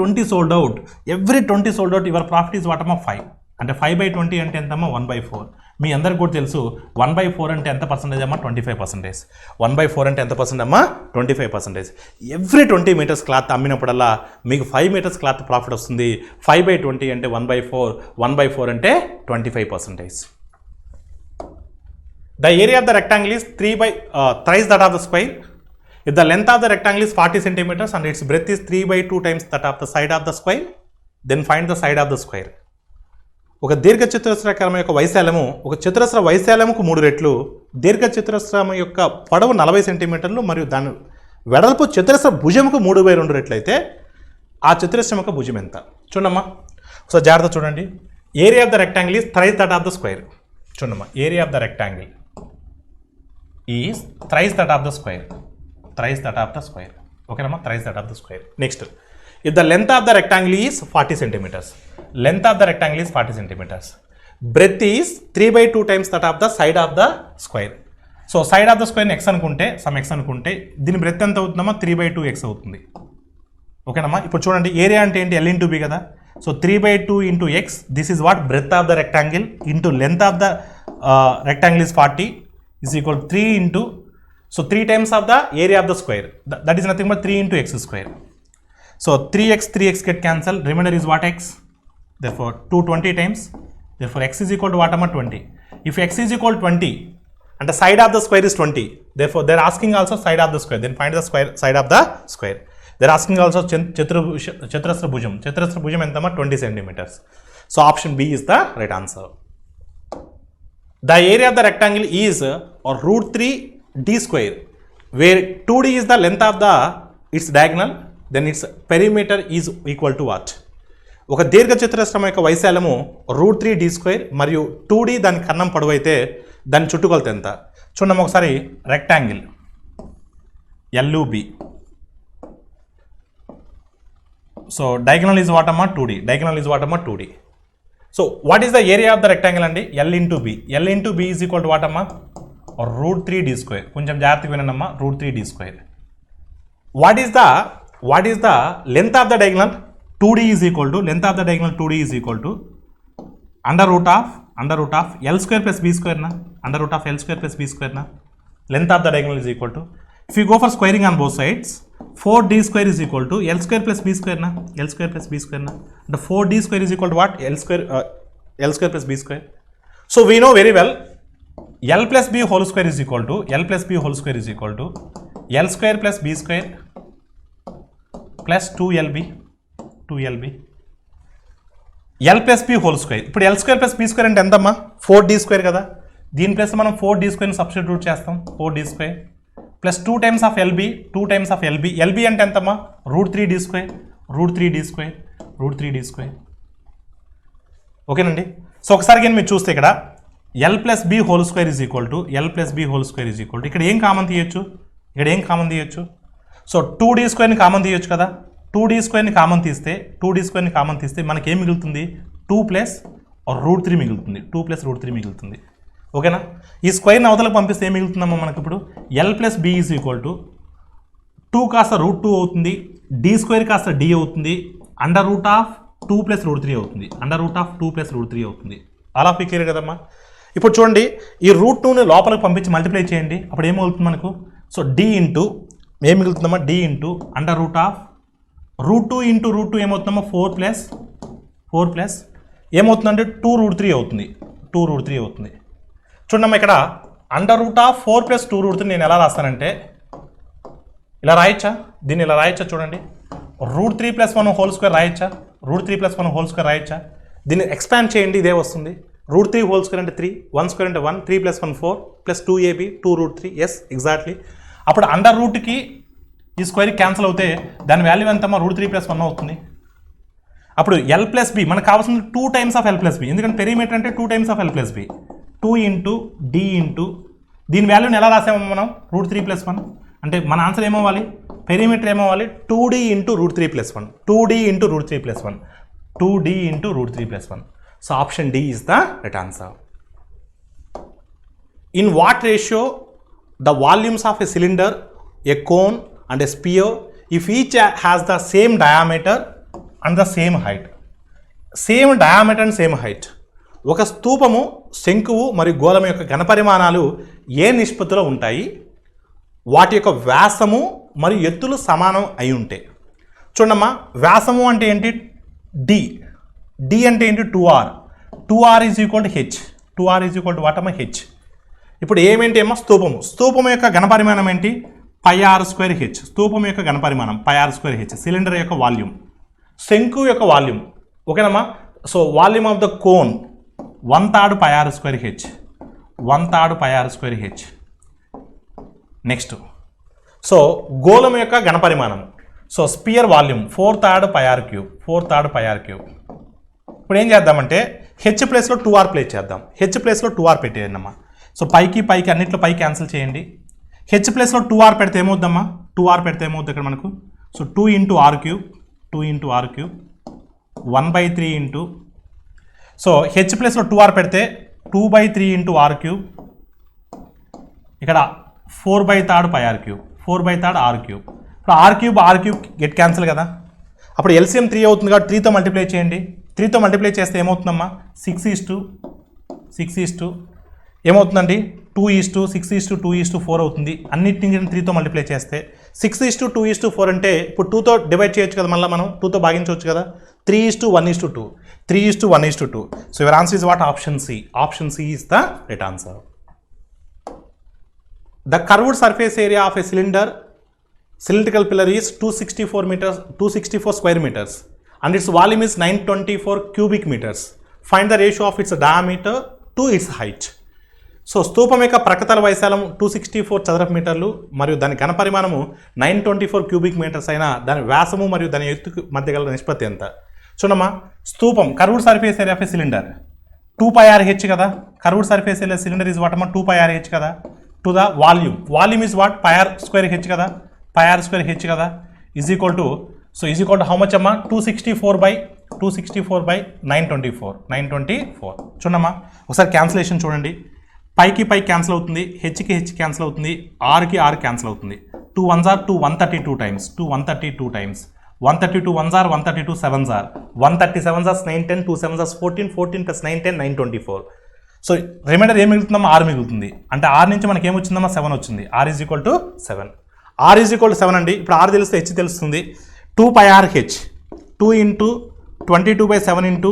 S1: 20 sold out your profit is what 5. అంటే 5/20 అంటే ఎంతమ్మా? 1/4. మీ అందరికి కూడా తెలుసు 1/4 అంటే ఎంత పర్సెంటేజ్ అమ్మా? 25%. 1/4 అంటే ఎంత పర్సెంట్ అమ్మా? 25%. ఎవ్రీ 20 మీటర్స్ క్లాత్ అమ్మినప్పుడల్లా మీకు 5 మీటర్స్ క్లాత్ ప్రాఫిట్ వస్తుంది. 5/20 అంటే 1/4. 1/4 అంటే 25%. The area of the rectangle is thrice that of the square. If the length of the rectangle is 40 centimeters and its breadth is 3/2 times that of the side of the square, then find the side of the square. ఒక దీర్ఘ చతురస్రాకారం యొక్క వైశాల్యము ఒక చతురస్ర వైశాల్యముకు 3 రెట్లు, దీర్ఘ చతురస్రం యొక్క పొడవు 40 సెంటీమీటర్లు మరియు దాని వెడల్పు చతురస్ర భుజముకు 3/2 రెట్లు అయితే ఆ చతురస్రం యొక్క భుజం ఎంత? చూడమ్మా, సో జాగ్రత్త చూడండి. Area of the rectangle is thrice that of the square. చూడమ్మా, area of the rectangle is thrice that of the square. ఓకేనమ్మా, thrice that of the square. Next, if the length of the rectangle is 40 centimeters, breadth is 3/2 times that of the side of the square. So side of the స్క్వేర్ని x అనుకుంటే, sum x అనుకుంటే దీని breath ఎంత అవుతుందమ్మా? 3/2x అవుతుంది. ఓకేనమ్మా, ఇప్పుడు చూడండి ఏరియా అంటే ఏంటి? L into B కదా. సో 3/2 into x, this is what? Breadth of the rectangle into length of the rectangle is 40 is equal to 3 into, so 3 times of the area of the square, that is nothing but 3 into x square. So 3x get cancelled, remainder is what? X. Therefore 220 times, therefore x is equal to what? 20. If x is equal to 20 and the side of the square is 20, therefore they are asking also side of the square, then find the side of the square. They are asking also chaturasra bhujam entama? 20 centimeters. So option B is the right answer. The area of the rectangle is √3d square, where 2d is the length of its diagonal, then its perimeter is equal to what? ఒక దీర్ఘ చతురస్రం యొక్క వైశాల్యము √3d square మరియు 2d దాని కన్నం పొడవు అయితే దాని చుట్టుకొలత ఎంత? చూడండి ఒకసారి. Rectangle LUB, so diagonal is what అమ్మా? 2d. So what is the area of the rectangle అండి? L into B is equal to what అమ్మా? √3d square. కొంచెం జాగ్రత్తగా వినండి అమ్మా. √3d square. What is the length of the diagonal? 2d is equal to, length of the diagonal 2d is equal to under root of L square plus B square na, under root of L square plus B square na. Length of the diagonal is equal to, if you go for squaring on both sides, 4d square is equal to L square plus B square na, the 4d square is equal to what? L square plus B square. So we know very well L plus B whole square is equal to L square plus B square plus 2LB. L plus B whole square. ఇప్పుడు L square plus B square అంటే ఎంతమ్మా? 4d square కదా. దీని plus మనం 4d square ని substitute చేస్తాం. 4d square plus 2 times of LB. LB అంటే ఎంతమ్మా? √3d square. ఓకేనండి. సో ఒకసారి కానీ మీరు చూస్తే ఇక్కడ L plus B whole square is equal to ఇక్కడ ఏం కామన్ తీయొచ్చు? సో 2d స్క్వేర్ని కామన్ తీయొచ్చు కదా. 2d స్క్వేర్ని కామన్ తీస్తే మనకి ఏం మిగులుతుంది? 2 ప్లస్ √3 మిగులుతుంది. ఓకేనా? ఈ స్క్వేర్ని అవతలకు పంపిస్తే ఏం మిగులుతుందమ్మా మనకి? ఇప్పుడు L plus B is equal to 2 కాస్త √2 అవుతుంది, d స్క్వేర్ కాస్త d అవుతుంది, అండర్ రూట్ ఆఫ్ 2 ప్లస్ √3 అవుతుంది. అలా క్లియర్ కదమ్మా. ఇప్పుడు చూడండి, ఈ √2ని లోపలికి పంపించి మల్టిప్లై చేయండి, అప్పుడు ఏమవుతుంది మనకు? సో d ఇంటూ ఏం మిగులుతుందమ్మా? d into under root of √2 into √2 ఏమవుతుందమ్మా 4 plus ఏమవుతుందంటే 2√3 అవుతుంది. 2√3 అవుతుంది. చూడమ్మా ఇక్కడ √4 + 2√3 నేను ఎలా రాస్తానంటే ఇలా రాయొచ్చా, దీన్ని ఇలా రాయొచ్చా చూడండి, √3 + 1 హోల్ స్క్వేర్ రాయొచ్చా, √3 + 1 హోల్ స్క్వేర్ రాయొచ్చా, దీన్ని ఎక్స్పాండ్ చేయండి ఇదే వస్తుంది. √3 హోల్ స్క్వేర్ అంటే 3, 1 స్క్వేర్ అంటే 1, 3 + 1 4 + 2ab 2√3. Yes exactly. అప్పుడు √కి ఈ స్క్వేర్ క్యాన్సిల్ అవుతే దాని వాల్యూ ఎంతమ్మా √3 + 1 అవుతుంది. అప్పుడు L+B మనకు కావాల్సింది 2 టైమ్స్ ఆఫ్ L+B, ఎందుకంటే పెరిమీటర్ అంటే 2 times of L+B. 2 into D into దీని వాల్యూని ఎలా రాసామో మనం √3 + 1 అంటే మన ఆన్సర్ ఏమవ్వాలి, పెరిమీటర్ ఏమవ్వాలి 2D into √3 + 1, 2D into √3 + 1, 2D into √3 + 1. So option D is the right answer. In what ratio the volumes of a cylinder, a cone and a sphere, if each has the same diameter and the same height? Same diameter and same height. ఒక స్తూపము, శంకువు మరియు గోళం యొక్క ఘనపరిమాణాలు ఏ నిష్పత్తిలో ఉంటాయి, వాటి యొక్క వ్యాసము మరియు ఎత్తులు సమానం అయి ఉంటాయి. చూడమ్మా, వ్యాసము అంటే ఏంటి D అంటే ఏంటి 2R, 2R is equal to H, 2R is equal to what అమ్మా హెచ్. ఇప్పుడు ఏమేంటి అమ్మా స్తూపము యొక్క ఘనపరిమాణం ఏంటి πr²h, స్తూపం యొక్క ఘనపరిమాణం πr²h, సిలిండర్ యొక్క వాల్యూమ్, శంకు యొక్క వాల్యూమ్. ఓకేనమ్మా. So volume of the cone 1/3 πr²h, 1/3 πr²h. Next so గోళం యొక్క ఘనపరిమాణం, so spear volume 4/3 πr³, 4/3 πr³. ఇప్పుడు ఏం చేద్దామంటే హెచ్ ప్లేస్లో 2R ప్లేస్ చేద్దాం. హెచ్ ప్లేస్లో 2R పెట్టేయండి అమ్మా. సో పైకి అన్నింటిలో పైకి క్యాన్సిల్ చేయండి. హెచ్ ప్లేస్లో 2R పెడితే ఏమవుద్దమ్మా, 2R పెడితే ఏమవుతుంది ఇక్కడ మనకు, so 2 into R³, 2 into R³ 1/3 into, so H ప్లేస్లో 2R పెడితే 2/3 ఇంటూ R³, ఇక్కడ 4/3 πr³, 4/3 R³. ఇప్పుడు R³ గెట్ క్యాన్సిల్ కదా, అప్పుడు ఎల్సిఎం 3 అవుతుంది కాబట్టి 3తో మల్టిప్లై చేయండి. 3తో మల్టిప్లై చేస్తే ఏమవుతుందమ్మా 6:6 ఏమవుతుందండి 2:6:2:4 అవుతుంది. అన్నిటిని 3తో మల్టిప్లై చేస్తే 6:2:4 అంటే ఇప్పుడు 2తో డివైడ్ చేయొచ్చు కదా, మళ్ళీ మనం 2తో భాగించవచ్చు కదా, 3:1:2, 3:1:2. So your answer is what, option C. Option C is the right answer. The curved surface area of a cylindrical pillar is 264 square meters and its volume is 924 cubic meters. Find the ratio of its diameter to its height. So స్తూపం యొక్క ప్రకతల వైశాలం 264 చదరపు మీటర్లు మరియు దాని ఘనపరిమాణము 924 cubic metres అయినా దాని వ్యాసము మరియు దాని ఎత్తుకు మధ్య గల నిష్పత్తి ఎంత? చూడమ్మా, స్తూపం curved surface area of a cylinder 2πrh కదా, curved surface area cylinder is what అమ్మా 2πrh కదా, to the volume is what πr²h కదా, πr²h కదా, is equal to how much అమ్మా 264 by 924. చూడమ్మా ఒకసారి క్యాన్సిలేషన్ చూడండి, పైకి క్యాన్సిల్ అవుతుంది, హెచ్కి క్యాన్సిల్ అవుతుంది, ఆర్కి క్యాన్సిల్ అవుతుంది. 2 1s are 2 132 times, 2 132 times, 132 1s are 132 7s are 137 are 9 10, 2 7s are 14 plus 9 10 924. So remainder ఏం మిగులుతుందమ్మా, ఆర్ మిగులుతుంది. అంటే ఆర్ నుంచి మనకి ఏమొచ్చిందమ్మా 7 వచ్చింది. R is equal to 7. R is equal to 7 అండి. ఇప్పుడు ఆర్ తెలిస్తే హెచ్ తెలుస్తుంది. 2πrh 2 ఇంటూ 22/7 ఇంటూ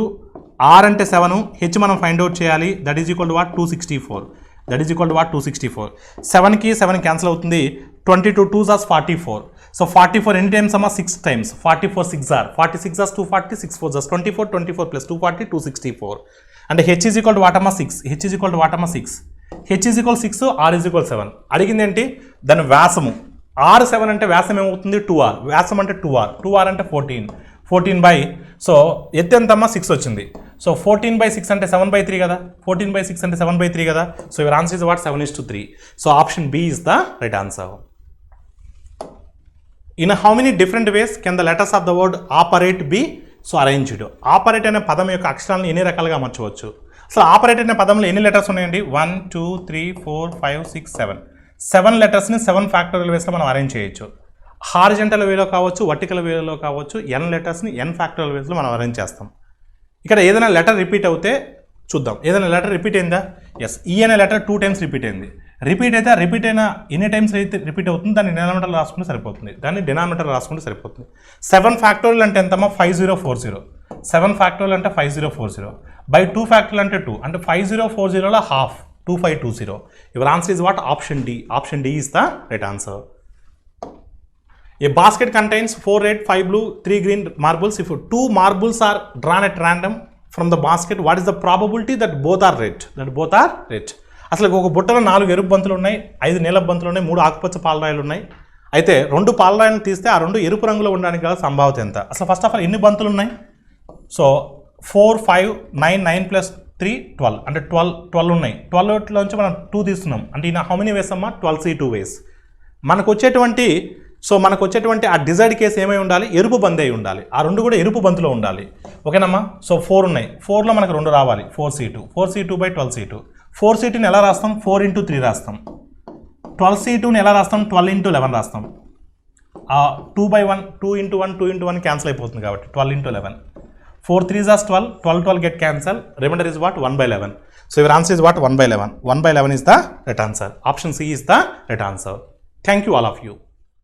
S1: ఆర్ అంటే 7, హెచ్ మనం ఫైండ్ అవుట్ చేయాలి. That is equal to what 264. 7కి 7 cancel అవుతుంది. 22 2s are 44. సో 44 ఎన్ని టైమ్స్ అమ్మా 6 times. 44 6 are 46 are 240, 6 4s are 24 plus 240 264. అంటే H is equal to what అమ్మా 6. H is equal to what అమ్మా 6. H is equal 6, R is equal 7. అడిగింది ఏంటి దాని వ్యాసము. Are 7 అంటే వ్యాసం ఏమవుతుంది 2R, వ్యాసం అంటే 2R అంటే 14 బై, సో ఎత్తు ఎంతమ్మా 6 వచ్చింది. సో 14/6 అంటే 7/3 కదా, 14/6 అంటే 7/3 కదా. So your answer is what 7:3. So option B is the right answer. In how many different ways can the letters of the word operate be so arranged? Operate అనే పదం యొక్క అక్షరాలను ఎన్ని రకాలుగా అమర్చవచ్చు? అసలు ఆపరేట్ అనే పదంలో ఎన్ని లెటర్స్ ఉన్నాయండి? 1 2 3 4 5 6 7 లెటర్స్ని 7 ఫ్యాక్టోరియల్ వేస్లో మనం అరేంజ్ చేయొచ్చు. హారిజెంటల్ వేలో కావచ్చు, వర్టికల్ వేలో కావచ్చు, n లెటర్స్ని n ఫ్యాక్టోరియల్ వేస్లో మనం అరేంజ్ చేస్తాం. ఇక్కడ ఏదైనా లెటర్ రిపీట్ అవుతే చూద్దాం. ఏదైనా లెటర్ రిపీట్ అయిందా? ఎస్, ఈ అనే లెటర్ 2 times రిపీట్ అయింది. రిపీట్ అయితే రిపీట్ అయినా ఎన్ని టైమ్స్ అయితే రిపీట్ అవుతుంది దాన్ని డినామినేటర్ రాసుకుంటే సరిపోతుంది. దాన్ని డినామినేటర్ రాసుకుంటే సరిపోతుంది. 7 ఫ్యాక్టోరియల్ అంటే ఎంతమ్మా 5040. 7 ఫ్యాక్టోరియల్ అంటే 5040 బై 2 ఫ్యాక్టోరియల్ అంటే 2 అంటే 5040లో half 2520. Your answer is what? Option D. Option D is the right answer. A basket contains 4 red, 5 blue, 3 green marbles. If 2 marbles are drawn at random from the basket, what is the probability that both are red? That both are red. అసలు ఒక బుట్టలో 4 ఎరుపు బంతులు ఉన్నాయి, 5 నీలపు బంతులు ఉన్నాయి, 3 ఆకుపచ్చ పాలరాయిలు ఉన్నాయి. అయితే 2 పాలరాయిలను తీస్తే ఆ 2 ఎరుపు రంగులో ఉండడానికి గల సంభావ్యత ఎంత? అసలు ఫస్ట్ ఆఫ్ ఆల్ ఎన్ని బంతులు ఉన్నాయి? సో 4, 5, 9, 9 + 3 12 అంటే 12 ఉన్నాయి. 12లోంచి మనం 2 తీస్తున్నాం అంటే ఈయన హౌ మెనీ వేస్ అమ్మా? 12C 2 వేస్. మనకు వచ్చేటువంటి ఆ డిజైర్డ్ కేసు ఏమై ఉండాలి? ఎరుపు బందే ఉండాలి. ఆ 2 కూడా ఎరుపు బంతులో ఉండాలి. ఓకేనమ్మా? సో 4 ఉన్నాయి. 4లో మనకు 2 రావాలి. 4C2. 4C2 / 12C2. 4C2ని ఎలా రాస్తాం? 4 × 3 రాస్తాం. 12C2ని ఎలా రాస్తాం? 12 × 11 రాస్తాం. 2/1 2 × 1 2 × 1 క్యాన్సిల్ అయిపోతుంది కాబట్టి 12 × 11. 4 3s are 12. 12 12 get cancel. Remainder is what? 1/11. So your answer is what? 1/11. 1/11 is the right answer. Option C is the right answer. Thank you all of you.